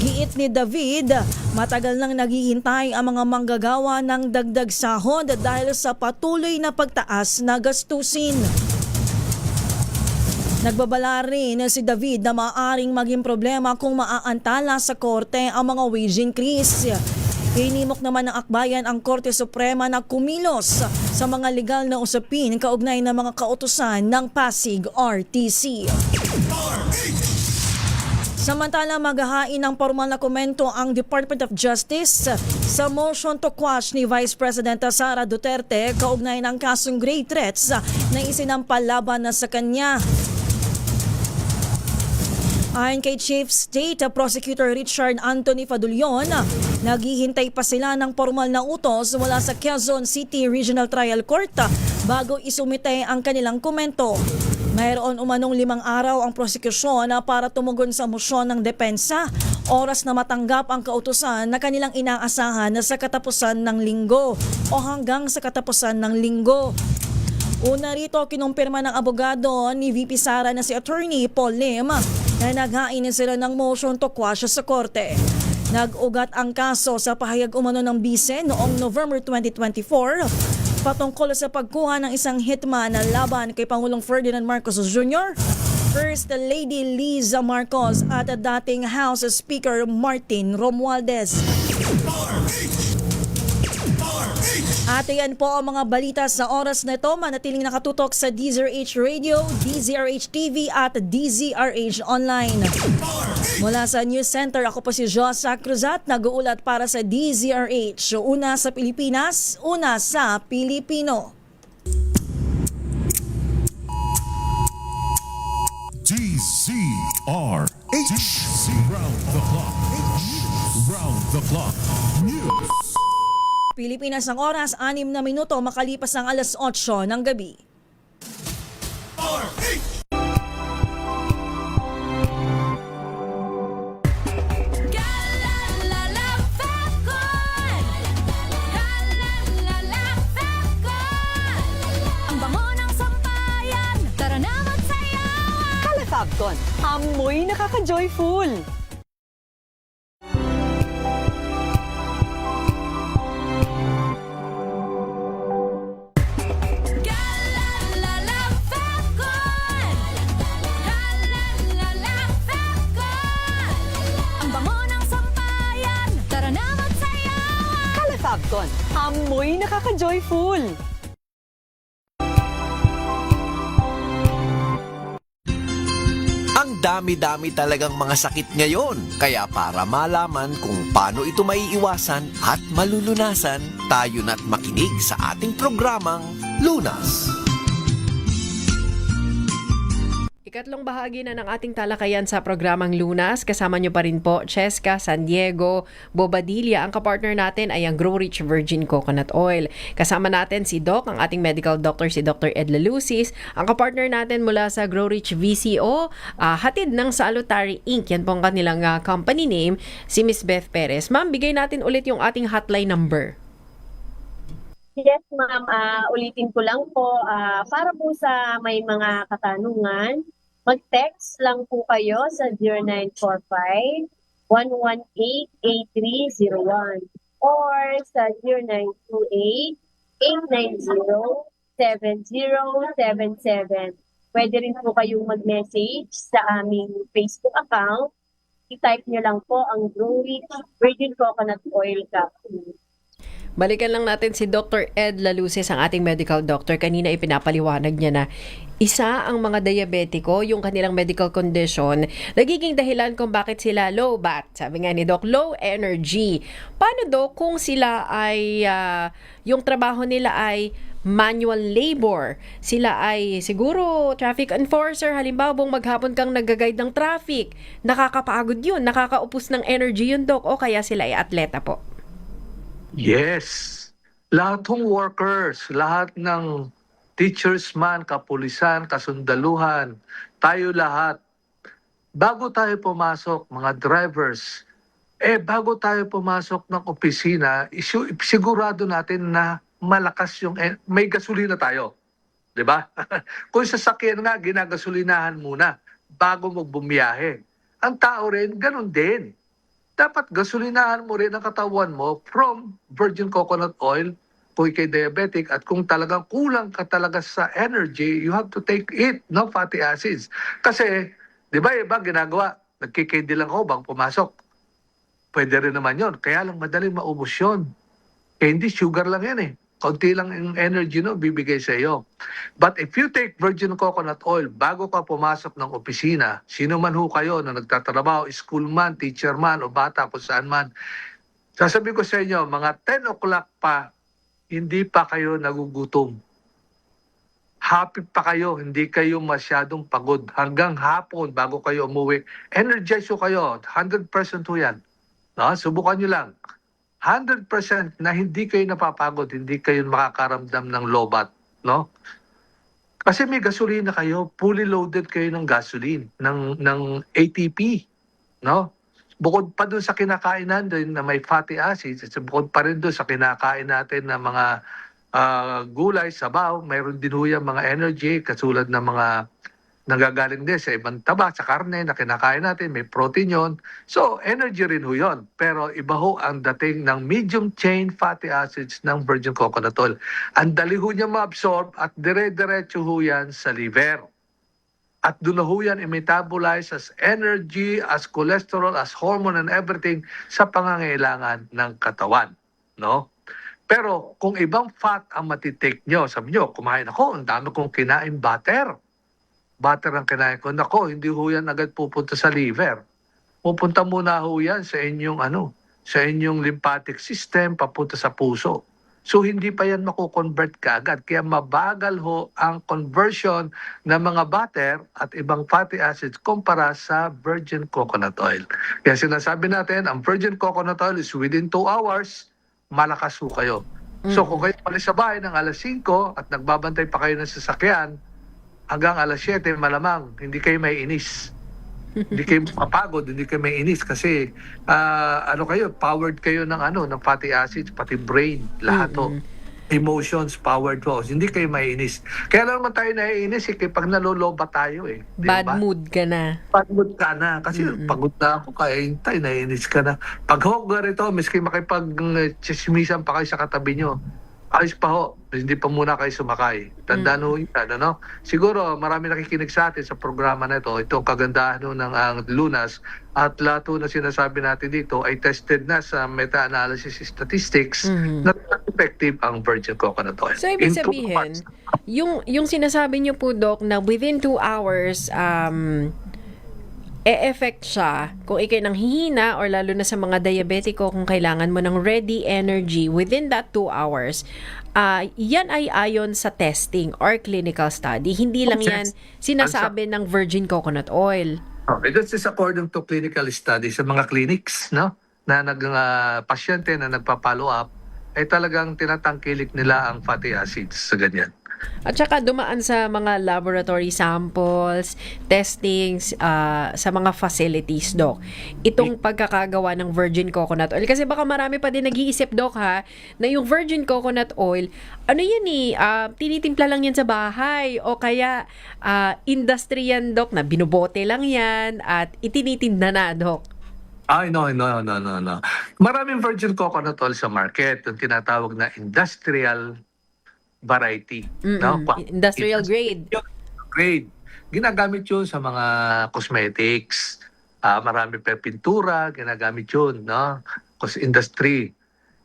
Giit ni David, matagal nang naghihintay ang mga manggagawa ng dagdag sahod dahil sa patuloy na pagtaas na gastusin. Nagbabala rin si David na maaaring maging problema kung maaantala sa korte ang mga wage increase. Hinimok naman ng Akbayan ang Korte Suprema na kumilos sa mga legal na usapin kaugnay ng mga kautusan ng Pasig RTC. Samantala, maghahain ng formal na komento ang Department of Justice sa motion to quash ni Vice President Sara Duterte kaugnay ng kasong grave threats na isinampal laban na sa kanya. Ayon kay Chief State Prosecutor Richard Anthony Fadulion, naghihintay pa sila ng formal na utos mula sa Quezon City Regional Trial Court bago isumite ang kanilang komento. Mayroon umanong 5 araw ang prosekusyon para tumugon sa mosyon ng depensa, oras na matanggap ang kautusan na kanilang inaasahan na sa katapusan ng linggo o hanggang sa katapusan ng linggo. Una rito, kinumpirma ng abogado ni VP Sara na si Attorney Paul Lim na naghain sila ng motion to quash sa korte. Nag-ugat ang kaso sa pahayag umano ng bise noong November 2024 patungkol sa pagkuha ng isang hitman na laban kay Pangulong Ferdinand Marcos Jr., First Lady Liza Marcos at dating House Speaker Martin Romualdez. At yan po ang mga balita sa oras na ito. Manatiling nakatutok sa DZRH Radio, DZRH TV at DZRH Online. Mula sa News Center, ako po si Josa Cruzat, nag-uulat para sa DZRH. Una sa Pilipinas, una sa Pilipino. DZRH Round the Clock. Round the Clock News. Pilipinas ang oras, 6 na minuto makalipas ang alas 8 ng gabi. Ang bango ng sampayan, tara na magsayawan. Calefabcon, amoy nakaka-joyful. Ang bango ng sampayan, tara na magsayawan. Calefabcon, amoy nakaka-joyful. Ang dami-dami talagang mga sakit ngayon. Kaya para malaman kung paano ito maiiwasan at malulunasan, tayo na't makinig sa ating programang Lunas. Ikatlong bahagi na ng ating talakayan sa programang Lunas. Kasama nyo pa rin po, Cheska San Diego Bobadilla. Ang kapartner natin ay ang Grow Rich Virgin Coconut Oil. Kasama natin si Doc, ang ating medical doctor, si Dr. Ed Lalusis. Ang kapartner natin mula sa Grow Rich VCO, hatid ng Salutary Inc. Yan po ang kanilang company name, si Miss Beth Perez. Ma'am, bigay natin ulit yung ating hotline number. Yes, ma'am. Ulitin ko lang po, para po sa may mga katanungan, mag-text lang po kayo sa 0945-118-8301 or sa 0928-890-7077. Pwede rin po kayong mag-message sa aming Facebook account. I-type nyo lang po ang Grow Rich Virgin Coconut Oil Capsule. Balikan lang natin si Dr. Ed Lalusis, ang ating medical doctor. Kanina ipinapaliwanag niya na isa ang mga diabetiko, yung kanilang medical condition, nagiging dahilan kung bakit sila low BAT. Sabi nga ni Doc, low energy. Paano, Doc, kung sila ay, yung trabaho nila ay manual labor? Sila ay siguro traffic enforcer, halimbawa buong maghapon kang nag-guide ng traffic. Nakakapagod yun, nakakaupos ng energy yun, Doc, o kaya sila ay atleta po? Yes. Lahat ng workers, lahat ng teachers man, kapulisan, kasundaluhan, tayo lahat, bago tayo pumasok, mga drivers, bago tayo pumasok ng opisina, sigurado natin na malakas yung, may gasolina tayo. 'Di ba? Kung sasakyan nga, ginagasolinahan muna bago mo bumiyahe. Ang tao rin, ganun din. Dapat gasolinahan mo rin ang katawan mo from virgin coconut oil kung ikay diabetic, at kung talagang kulang ka talaga sa energy, you have to take it, no fatty acids. Kasi, di ba iba ginagawa, nagkikindi lang ako bang pumasok. Pwede rin naman yon, kaya lang madaling maubos yun. Candy, sugar lang yan eh. Kaunti lang yung energy no, bibigay sa iyo. But if you take virgin coconut oil bago ka pumasok ng opisina, sino man ho kayo na nagtatrabaho, school man, teacher man, o bata kung saan man, sasabihin ko sa inyo, mga 10 o'clock pa, hindi pa kayo nagugutom. Happy pa kayo, hindi kayo masyadong pagod. Hanggang hapon, bago kayo umuwi, energize ho kayo, 100% ho yan. No? Subukan nyo lang. 100% na hindi kayo napapagod, hindi kayo makakaramdam ng lobat, no? Kasi may gasolina kayo, fully loaded kayo ng gasoline, ng ATP, no? Bukod pa doon sa kinakain natin na may fatty acids, bukod pa rin doon sa kinakain natin na mga gulay, sabaw, mayroon din ho yan mga energy, katulad ng mga nanggagaling din sa ibang taba, sa karne na kinakain natin, may protein yun. So, energy rin ho yun. Pero iba ho ang dating ng medium chain fatty acids ng virgin coconut oil. Ang dali ho niya ma-absorb at dire-diretso ho yan sa liver. At doon na ho yan i-metabolize as energy, as cholesterol, as hormone and everything sa pangangailangan ng katawan. No? Pero kung ibang fat ang matitake nyo, sabi nyo, kumain ako, ang dami kong kinain butter. Butter ang kinain ko. Nako, hindi ho yan agad pupunta sa liver. Pupunta muna ho yan sa inyong sa inyong lymphatic system, papunta sa puso. So hindi pa yan mako-convert kaagad. Kaya mabagal ho ang conversion ng mga butter at ibang fatty acids kumpara sa virgin coconut oil. Kaya sinasabi natin, ang virgin coconut oil is within 2 hours, malakas ho kayo. So kung kayo pala sa bahay ng alas 5 at nagbabantay pa kayo ng sasakyan, hanggang alas 7, malamang, hindi kayo may inis. Hindi kayo mapagod, hindi kayo may inis kasi powered kayo ng fatty acids, pati brain, lahat to. Emotions, powered to. Hindi kayo may inis. Kaya lang naman tayo naiinis pag naloloba tayo Di Bad ba? mood ka na. Bad mood ka na. Kasi pagod na ako, kaya hintay, naiinis ka na. Pag ho, ganito, miski makipag-chismisan pa kayo sa katabi nyo, ayos pa ho, hindi pa muna kayo sumakay. Tandaan ho yan, Siguro, marami nakikinig sa atin sa programa na ito. Ito ang kagandahan ho ng ang Lunas. At lahat ho na sinasabi natin dito ay tested na sa meta-analysis statistics na effective ang virgin coconut oil. So, ibig In 2 sabihin, months. yung sinasabi niyo po, Doc, na within 2 hours, e-effect siya kung ikay nanghihina or lalo na sa mga diabetiko kung kailangan mo ng ready energy within that 2 hours. Yan ay ayon sa testing or clinical study. Hindi lang yan sinasabi ng virgin coconut oil. Okay, this is according to clinical studies sa mga clinics, na pasyente na nagpa-follow up, ay talagang tinatangkilik nila ang fatty acids sa ganyan. At saka dumaan sa mga laboratory samples, testings, sa mga facilities, Doc. Itong pagkakagawa ng virgin coconut oil. Kasi baka marami pa din nag-iisip, Doc, na yung virgin coconut oil, tinitimpla lang yan sa bahay o kaya industry yan, Doc, na binubote lang yan at itinitinda na, Doc. Ay, no. Maraming virgin coconut oil sa market, yung tinatawag na industrial variety. Industrial grade. Grade. Ginagamit yun sa mga cosmetics. Marami pa pintura, ginagamit yun, industry.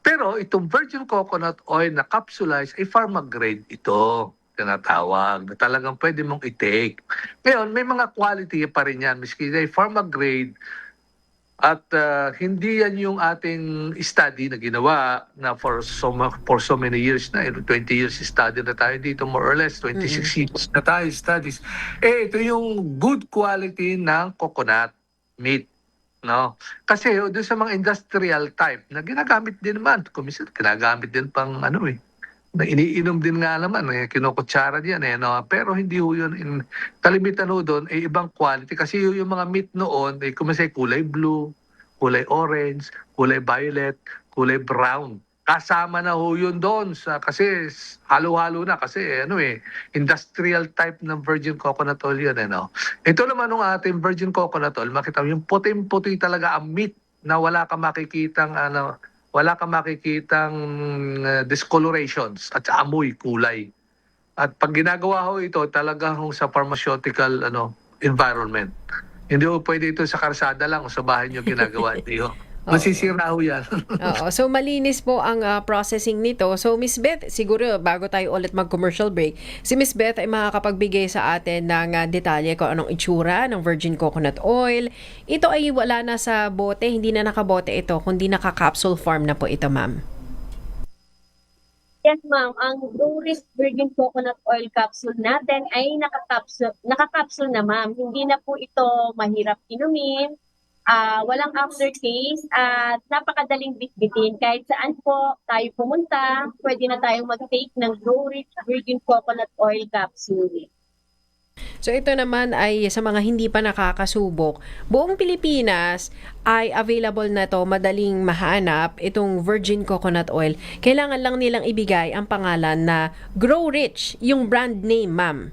Pero itong virgin coconut oil na capsulized ay pharma grade ito, tinatawag, na talagang pwede mong i-take. Ngayon, may mga quality pa rin yan, miski ay pharma grade. At hindi yan yung ating study na ginawa na for so many years na. 20 years study na tayo dito, more or less. 26 years na tayo studies. Ito yung good quality ng coconut meat. Kasi doon sa mga industrial type na ginagamit din naman. Kumisan, ginagamit din pang na iniinom din nga naman, kinukutsara diyan pero hindi ho yun, kalimitan ho doon ay ibang quality kasi yung mga meat noon ay kumisay kulay blue, kulay orange, kulay violet, kulay brown. Kasama na ho yun doon kasi halo-halo na kasi industrial type ng virgin coconut oil yun. Ito naman ng ating virgin coconut oil, makita mo yung puting-puti talaga ang meat na wala kang makikitang discolorations at amoy, kulay. At pag ginagawa ho ito, talagang sa pharmaceutical environment. Hindi ho pwede ito sa karsada lang o sa bahay nyo ginagawa. Hindi ho. Masisira ho yan. Oo. So, malinis po ang processing nito. So, Miss Beth, siguro bago tayo ulit mag-commercial break, si Miss Beth ay makakapagbigay sa atin ng detalye kung anong itsura ng virgin coconut oil. Ito ay wala na sa bote, hindi na nakabote ito, kundi naka-capsule form na po ito, ma'am. Yes, ma'am. Ang Doris Virgin Coconut Oil capsule natin ay naka-capsule na, ma'am. Hindi na po ito mahirap inumin. Walang aftertaste at napakadaling bitbitin. Kahit saan po tayo pumunta, pwede na tayong mag-take ng Doris Virgin Coconut Oil capsule. So ito naman ay sa mga hindi pa nakakasubok. Buong Pilipinas ay available na to, madaling mahanap itong virgin coconut oil. Kailangan lang nilang ibigay ang pangalan na Grow Rich, yung brand name, ma'am.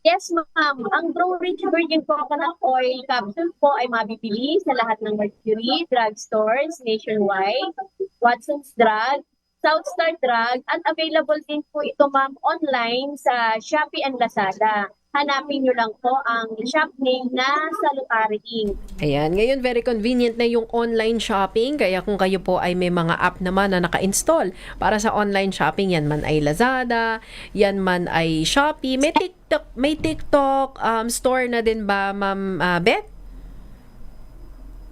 Yes, ma'am. Ang Grow Rich Virgin Coconut Oil capsule po ay mabibili sa lahat ng Mercury drugstores nationwide, Watson's Drug, Southstar Drug, at available din po ito, ma'am, online sa Shopee and Lazada. Hanapin nyo lang po ang shop name na Salutary Inc. Ayan, ngayon very convenient na yung online shopping, kaya kung kayo po ay may mga app naman na naka-install para sa online shopping, yan man ay Lazada, yan man ay Shopee, may TikTok store na din ba, Ma'am Beth?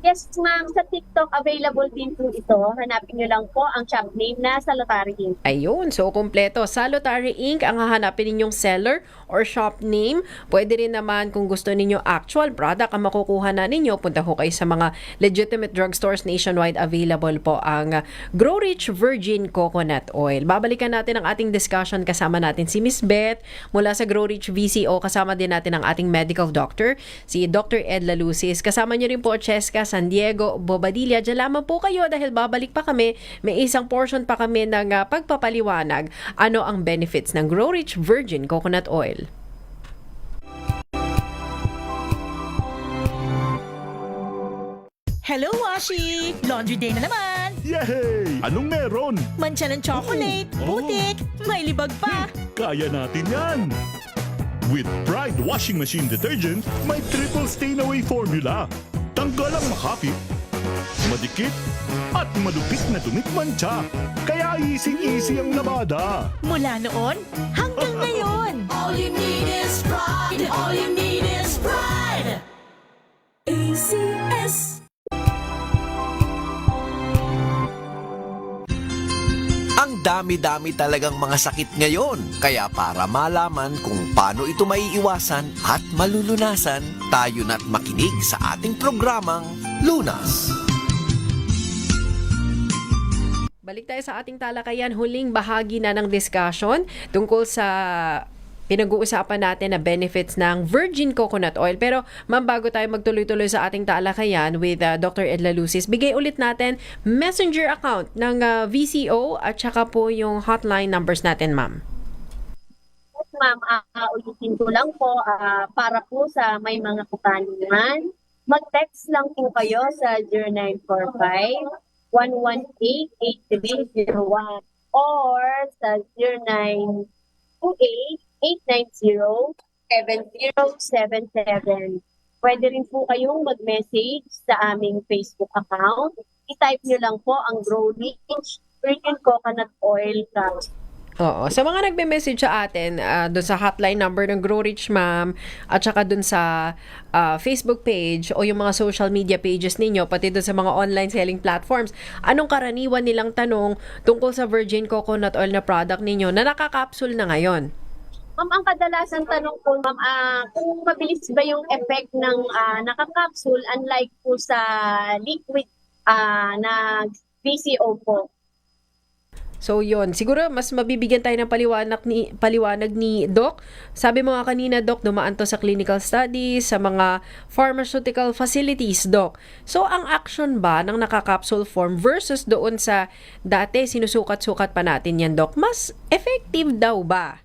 Yes, ma'am. Sa TikTok, available din po ito. Hanapin nyo lang po ang shop name na Salutary Inc. Ayun, so kumpleto. Salutary Inc. ang hahanapin ninyong seller or shop name. Pwede rin naman kung gusto ninyo actual product ang makukuha na ninyo. Punta ho kayo sa mga legitimate drugstores nationwide. Available po ang Grow Rich Virgin Coconut Oil. Babalikan natin ang ating discussion. Kasama natin si Miss Beth mula sa Grow Rich VCO. Kasama din natin ang ating medical doctor, si Dr. Ed Lalusis. Kasama nyo rin po Cheska San Diego Bobadilla. Diyan lamang po kayo dahil babalik pa kami. May isang portion pa kami ng pagpapaliwanag ano ang benefits ng Grow Rich Virgin Coconut Oil. Hello, Washi! Laundry day na naman! Yay! Anong meron? Mancha ng chocolate, Oh. putik, may libag pa! Kaya natin yan! With Pride Washing Machine Detergent, may triple stain away formula. Tanggal ang makapit, madikit, at malupit na tumitmantsa. Kaya easy-easy ang labada. Mula noon hanggang ngayon! All you need is pride! All you need is pride! ACS! Ang dami-dami talagang mga sakit ngayon. Kaya para malaman kung paano ito maiiwasan at malulunasan, tayo na't makinig sa ating programang Lunas. Balik tayo sa ating talakayan. Huling bahagi na ng discussion tungkol sa pinag-uusapan natin na benefits ng virgin coconut oil. Pero ma'am, bago tayo magtuloy-tuloy sa ating talakayan with Dr. Ed Lalusis, bigay ulit natin messenger account ng VCO at saka po yung hotline numbers natin, ma'am. Yes, ma'am. Ulitin ko lang po, para po sa may mga katanungan, mag-text lang po kayo sa 0945-118-8301 or sa 0928-890-7077. Pwede rin po kayong mag-message sa aming Facebook account. I-type nyo lang po ang Grow Rich Virgin Coconut Oil Crush. Oo. Sa mga nagme-message sa atin, doon sa hotline number ng Grow Rich, ma'am, at saka doon sa Facebook page o yung mga social media pages ninyo, pati doon sa mga online selling platforms, anong karaniwan nilang tanong tungkol sa virgin coconut oil na product ninyo na nakakapsul na ngayon? Ma'am, ang kadalasan tanong ko, ma'am, kung mabilis ba yung effect ng nakakapsul unlike po sa liquid na VCO po. So yun, siguro mas mabibigyan tayo ng paliwanag ni Doc. Sabi mo nga kanina, Doc, dumaan to sa clinical studies, sa mga pharmaceutical facilities, Doc. So ang action ba ng nakakapsule form versus doon sa dati sinusukat-sukat pa natin yan, Doc, mas effective daw ba?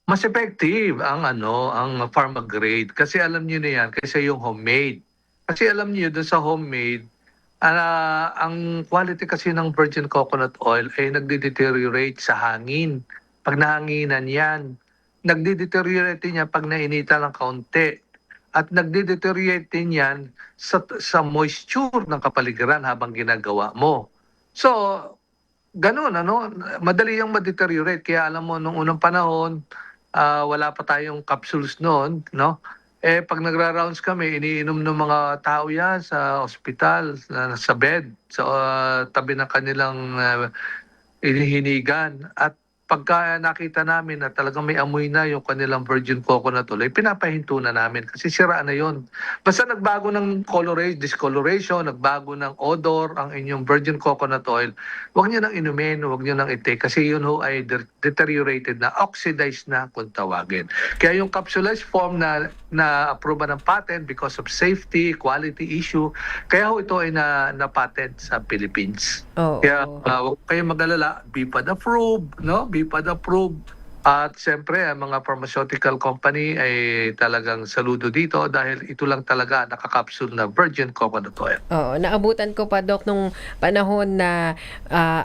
Mas effective ang pharma grade kasi alam niyo na yan kaysa yung homemade. Kasi alam niyo doon sa homemade, ang quality kasi ng virgin coconut oil ay nagde-deteriorate sa hangin. Pag nahanginan yan, nagde-deteriorate din yan pag nainita ng kaunti. At nagde-deteriorate din yan sa moisture ng kapaligiran habang ginagawa mo. So, ganun, madali yung ma-deteriorate. Kaya alam mo, nung unang panahon, wala pa tayong capsules noon, no? Pag nagra-rounds kami, iniinom ng mga tao yan sa ospital, sa bed, sa tabi ng kanilang hinihinigan. At pagka nakita namin na talagang may amoy na yung kanilang virgin coconut oil, pinapahinto na namin kasi sira na yon. Basta nagbago ng discoloration, nagbago ng odor ang inyong virgin coconut oil, huwag nyo nang inumin, huwag nyo nang i-take kasi yun ho ay deteriorated na, oxidized na kung tawagin. Kaya yung capsulized form na approve ng patent because of safety, quality issue, kaya ho ito ay na-patent sa Philippines. Oo. Kaya huwag kayong mag-alala, BPAD approved, no? BPAD approved. At siyempre, ang mga pharmaceutical company ay talagang saludo dito dahil ito lang talaga nakakapsul na virgin coconut oil. Oo, naabutan ko pa, Doc, nung panahon na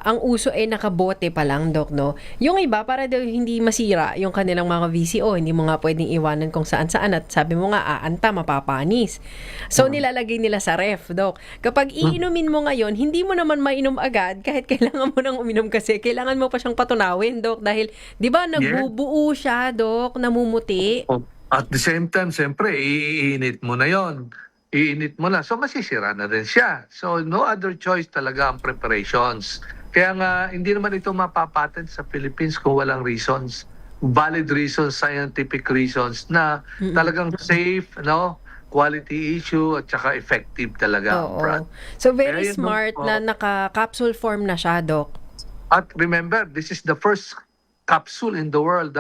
ang uso ay nakabote pa lang, Doc, no? Yung iba, para daw hindi masira yung kanilang mga VCO, hindi mo nga pwedeng iwanan kung saan-saan at sabi mo nga, aanta, mapapanis. So, nilalagay nila sa ref, Doc. Kapag iinumin mo ngayon, hindi mo naman mainom agad kahit kailangan mo nang uminom kasi kailangan mo pa siyang patunawin, Doc, dahil, di ba, bubuo siya, Dok, namumuti. At the same time, siyempre, iinit mo na yon. iinit mo na. So masisira na rin siya. So no other choice talaga ang preparations. Kaya nga hindi naman ito mapapatent sa Philippines kung walang reasons. Valid reasons, scientific reasons na talagang safe, no? Quality issue at saka effective talaga ang brand. So very Kaya yun, smart oo. na naka-capsule form na siya, Doc. At remember, this is the first capsule in the world,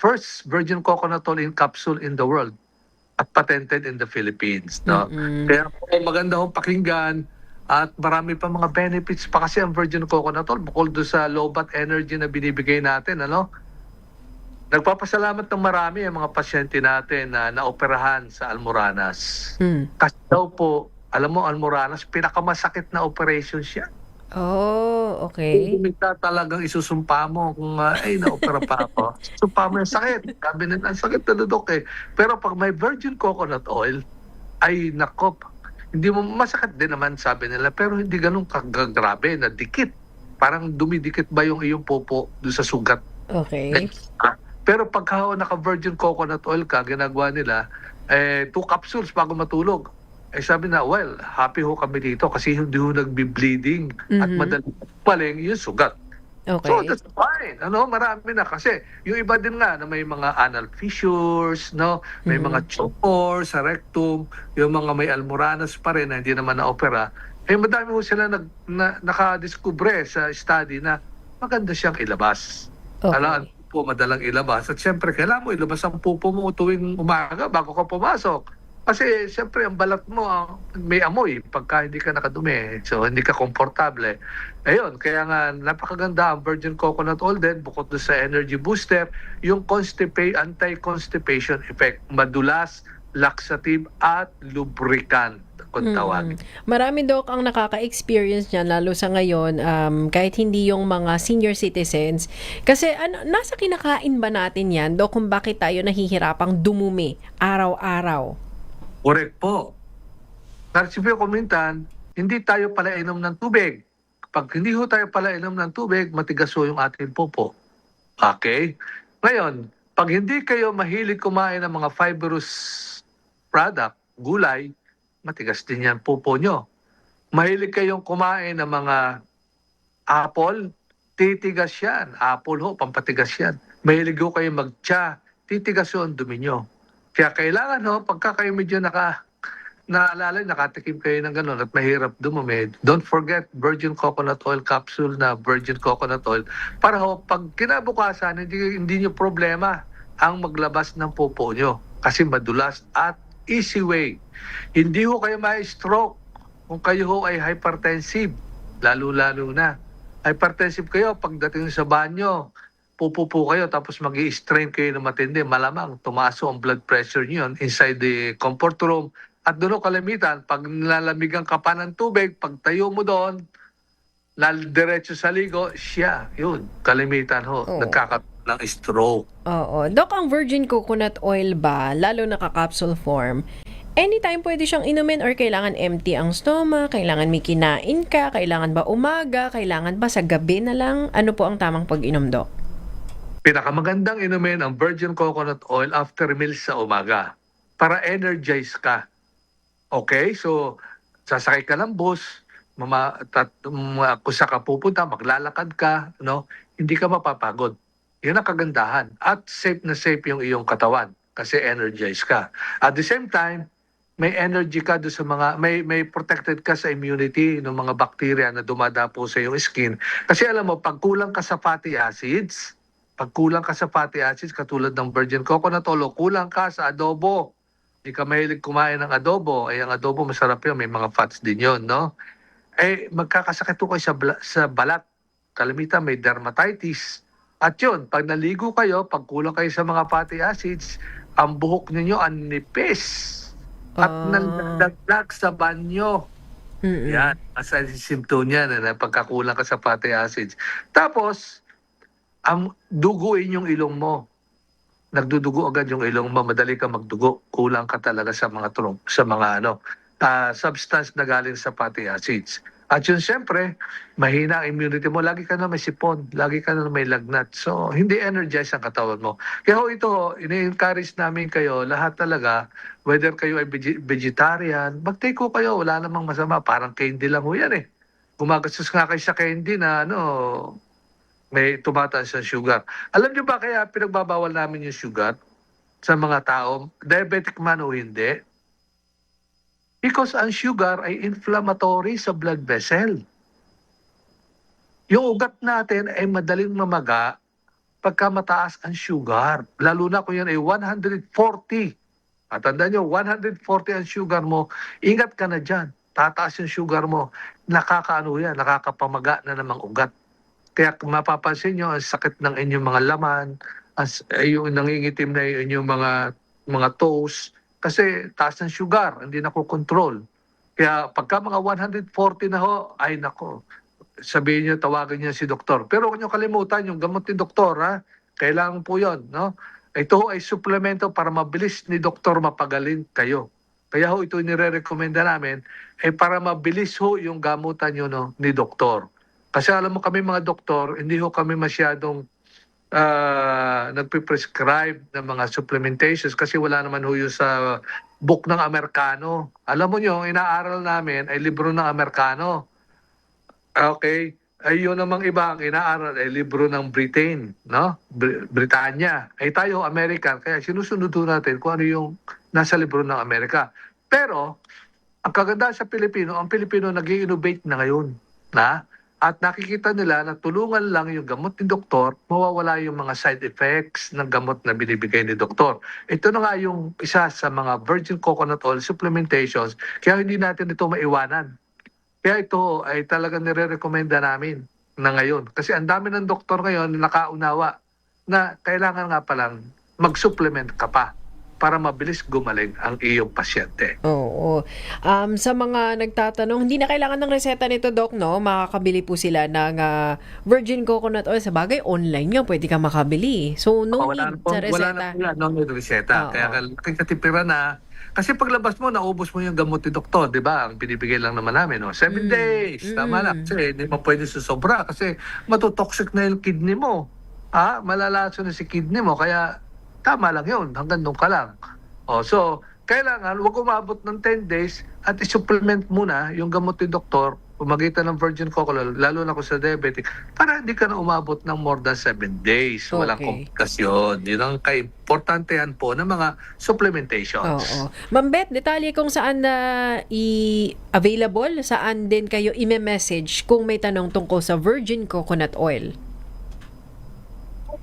First virgin coconut oil in capsule in the world at patented in the Philippines, no? Kaya po, maganda hong pakinggan at marami pa mga benefits pa kasi ang virgin coconut oil bukod doon sa low bat energy na binibigay natin, ano? Nagpapasalamat ng marami ang mga pasyente natin na naoperahan sa Almoranas. Kasi daw po, alam mo, Almoranas, pinakamasakit na operation siya. Oh, okay. Kung kumita talagang isusumpa mo kung ay naopera pa ako. Sumpa mo yung sakit. Sabi nila, ang sakit na dudok eh. Pero pag may virgin coconut oil, ay nakop. Hindi mo masakit din naman sabi nila, pero hindi ganun kagagrabe na dikit. Parang dumidikit ba yung iyong popo doon sa sugat. Okay. Pero pagka naka-virgin coconut oil ka, ginagawa nila, 2 capsules bago matulog. Sabi na, well, happy ho kami dito kasi hindi ho nagbi-bleeding at madaling paling yung sugat. Okay. So that's fine. Marami na kasi yung iba din nga na may mga anal fissures, no? May mga tumor sa rectum, yung mga may almoranas pa rin na hindi naman na-opera. Madami ho sila nakadiskubre sa study na maganda siyang ilabas. Okay. Alam po, madalang ilabas. At syempre, kailangan mo ilabas ang pupo mo tuwing umaga bago ka pumasok. Kasi syempre, ang balat mo may amoy pagka hindi ka nakadumi. So, hindi ka komportable. Ayun, kaya nga napakaganda ang virgin coconut oil din, bukod doon sa energy booster, yung anti-constipation effect. Madulas, laxative, at lubricant kung tawagin. Marami, Doc, ang nakaka-experience niyan, lalo sa ngayon, kahit hindi yung mga senior citizens. Kasi nasa kinakain ba natin yan, Doc, kung bakit tayo nahihirapang dumumi araw-araw? Correct po. Kasi po kumintan, hindi tayo pala inom ng tubig. Pag hindi ho tayo pala inom ng tubig, matigas ho yung ating popo. Okay? Ngayon, pag hindi kayo mahilig kumain ng mga fibrous product, gulay, matigas din yan popo nyo. Mahilig kayong kumain ng mga apple, titigas yan. Apple ho, pampatigas yan. Mahilig ho kayong mag-tsa, titigas ho ang dumi nyo. Kaya kailangan pagka kayo medyo nakatikim kayo ng gano'n at mahirap dumumi, don't forget virgin coconut oil capsule na virgin coconut oil para pag kinabukasan, hindi nyo problema ang maglabas ng popo nyo kasi madulas at easy way. Hindi ho kayo ma-stroke kung kayo ho ay hypertensive, lalo-lalo na. Hypertensive kayo pagdating sa banyo, pupupo kayo tapos mag-i-strain kayo na matindi, malamang tumaso ang blood pressure niyo inside the comfort room. At doon kalimitan, pag nilalamigan ka pa ng tubig, pag tayo mo doon, diretso sa ligo, yun, kalimitan nagkakaroon ng stroke. Oo. Doc, ang virgin coconut oil ba, lalo naka-capsule form, anytime pwede siyang inumin or kailangan empty ang stomach, kailangan may kinain ka, kailangan ba umaga, kailangan ba sa gabi na lang? Ano po ang tamang pag-inom, Doc? Pinakamagandang inumin ang virgin coconut oil after meals sa umaga para energize ka. Okay? So, sasakay ka ng bus, kung saan ka pupunta, maglalakad ka, hindi ka mapapagod. Yun ang kagandahan. At safe na safe yung iyong katawan kasi energize ka. At the same time, may energy ka doon sa mga, may protected ka sa immunity ng mga bacteria na dumadapo sa iyong skin. Kasi alam mo, pag kulang ka sa fatty acids, katulad ng virgin coconut oil o kulang ka sa adobo, hindi ka mahilig kumain ng adobo, ang adobo masarap yun, may mga fats din yun, no? Magkakasakit ko kayo sa balat. Kalimitan may dermatitis. At yun, pag naligo kayo, pag kulang kayo sa mga fatty acids, ang buhok ninyo ang nipis at nagdagdag sa banyo. Yan, asa symptom yan na pagkakulang ka sa fatty acids. Tapos, ang duguin yung ilong mo. Nagdudugo agad yung ilong mo, madali ka magdugo. Kulang ka talaga sa mga substance na galing sa fatty acids. At yun siyempre, mahina ang immunity mo. Lagi ka na may sipon, lagi ka na may lagnat. So, hindi energize ang katawan mo. Kaya ho ito, ini-encourage namin kayo, lahat talaga, whether kayo ay vegetarian, mag-take ho kayo, wala namang masama. Parang candy lang ho yan eh. Gumagastos nga kayo sa candy na may tumataas sa sugar. Alam niyo ba kaya pinagbabawal namin yung sugar sa mga tao? Diabetic man o hindi? Because ang sugar ay inflammatory sa blood vessel. Yung ugat natin ay madaling mamaga pagka mataas ang sugar. Lalo na kung yan ay 140. At tandaan nyo, 140 ang sugar mo, ingat ka na dyan. Tataas yung sugar mo. Nakakapamaga na namang ugat. Kaya mapapansin nyo, ang sakit ng inyong mga laman, yung nangingitim na inyong mga toes, kasi taas ng sugar, hindi nakokontrol. Kaya pagka mga 140 na ho, ay nako, sabihin niyo, tawagin niyo si doktor. Pero huwag niyo kalimutan yung gamot ni doktor, ha? Kailangan po yun, no? Ito ho ay suplemento para mabilis ni doktor mapagaling kayo. Kaya ho ito nire-recommenda namin, ay para mabilis ho yung gamutan niyo ni doktor. Kasi alam mo kami mga doktor, hindi ho kami masyadong nagpe-prescribe ng mga supplementations kasi wala naman ho yun sa book ng Amerikano. Alam mo nyo, ang inaaral namin ay libro ng Amerikano. Okay? Ay yun namang iba ang inaaral ay libro ng Britain, no? Britanya. Ay tayo American, kaya sinusunod natin kung ano yung nasa libro ng Amerika. Pero, ang kaganda sa Pilipino, ang Pilipino nag-i-innovate na ngayon, na? At nakikita nila na tulungan lang yung gamot ni doktor, mawawala yung mga side effects ng gamot na binibigay ni doktor. Ito na nga yung isa sa mga virgin coconut oil supplementations, kaya hindi natin ito maiwanan. Kaya ito ay talagang nire-recommenda namin na ngayon. Kasi ang dami ng doktor ngayon nakaunawa na kailangan nga palang mag-supplement ka pa para mabilis gumaling ang iyong pasyente. Oo. Sa mga nagtatanong, hindi na kailangan ng reseta nito, Doc, no? Makakabili po sila ng virgin coconut oil. Sa bagay, online nga, pwede ka makabili. So, no need sa reseta. Wala na po yan, no need reseta. Kaya nakikatipira na. Kasi paglabas mo, naubos mo yung gamot ni doktor, di ba? Ang binibigay lang naman namin, 7 days. Tama lang. Kasi hindi mo pwede susobra kasi matutoxic na yung kidney mo. Malalaso na si kidney mo. Kaya tama lang yun, hanggang doon ka lang. So, kailangan huwag umabot ng 10 days at i-supplement muna yung gamot ni doktor, pumagitan ng virgin coconut, lalo na kung sa diabetic, para hindi ka na umabot ng more than 7 days. Walang komplikasyon. Yun ang ka-importantehan po ng mga supplementations. Oo. Ma'am Beth, detalye kung saan na i-available, saan din kayo i-message kung may tanong tungkol sa virgin coconut oil.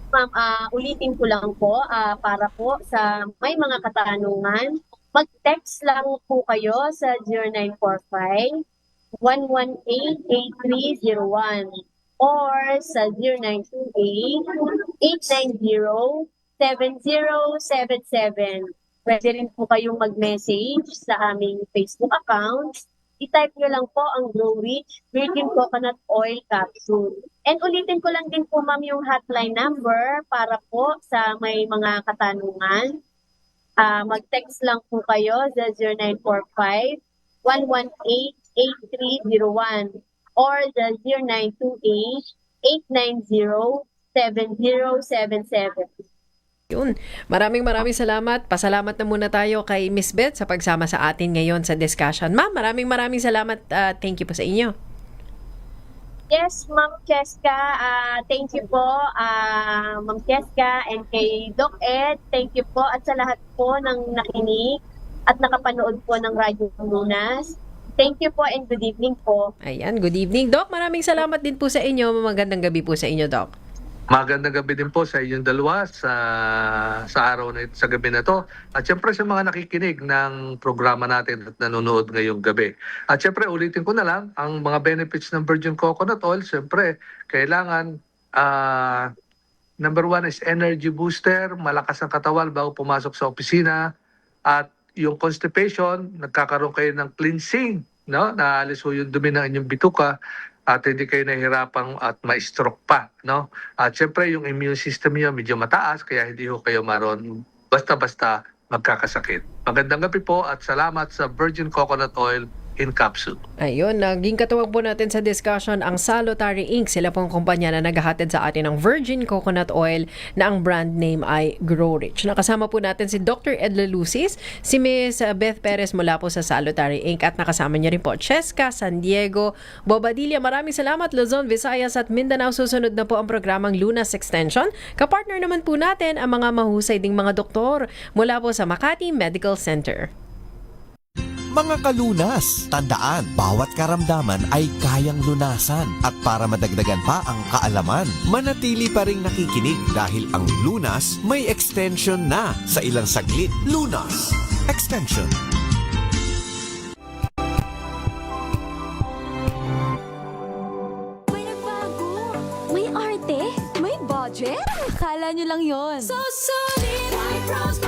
Ma'am, ulitin ko lang po, para po sa may mga katanungan, mag-text lang po kayo sa 0945-118-8301 or sa 0928-890-7077. Pwede rin po kayong mag-message sa aming Facebook account. I-type nyo lang po ang Grow Rich Virgin Coconut Oil Capsule. And ulitin ko lang din po, ma'am, yung hotline number para po sa may mga katanungan. Mag-text lang po kayo sa 0945-118-8301 or the 0928-890-7077. Yun. Maraming salamat. Pasalamat na muna tayo kay Miss Beth sa pagsama sa atin ngayon sa discussion. Ma'am, maraming salamat. Thank you po sa inyo. Yes, Ma'am Cheska. Thank you po, Ma'am Cheska, and kay Doc Ed. Thank you po at sa lahat po ng nakinig at nakapanood po ng Radyo Lunas. Thank you po and good evening po. Ayan, good evening, Doc. Maraming salamat din po sa inyo. Magandang gabi po sa inyo, Doc. Magandang gabi din po sa inyong dalawa sa araw na ito, sa gabi na to. At syempre sa mga nakikinig ng programa natin at nanonood ngayong gabi. At syempre ulitin ko na lang, ang mga benefits ng virgin coconut oil, syempre kailangan, number 1 is energy booster, malakas ang katawan bago pumasok sa opisina. At yung constipation, nagkakaroon kayo ng cleansing, no? Naalis ho yung dumi ng inyong bituka at hindi kayo nahihirapang at ma-stroke pa, no? At syempre yung immune system niyo medyo mataas kaya hindi ho kayo maroon basta-basta magkakasakit. Magandang gabi po at salamat sa Virgin Coconut Oil in capsule. Ayun, naging katuwag po natin sa discussion ang Salutary Inc. Sila pong kumpanya na naghahatid sa atin ng virgin coconut oil na ang brand name ay Grow Rich. Nakasama po natin si Dr. Edla Lucis, si Ms. Beth Perez mula po sa Salutary Inc. At nakasama niya rin po Cheska San Diego Bobadilla. Maraming salamat Luzon, Visayas at Mindanao. Susunod na po ang programang Lunas Extension. Kapartner naman po natin ang mga mahusay ding mga doktor mula po sa Makati Medical Center. Mga kalunas, tandaan, bawat karamdaman ay kayang lunasan. At para madagdagan pa ang kaalaman, manatili pa ring nakikinig dahil ang Lunas may extension na sa ilang saglit. Lunas Extension. May nagbago, may arte, may budget. Akala nyo lang yon. So solid, white rose,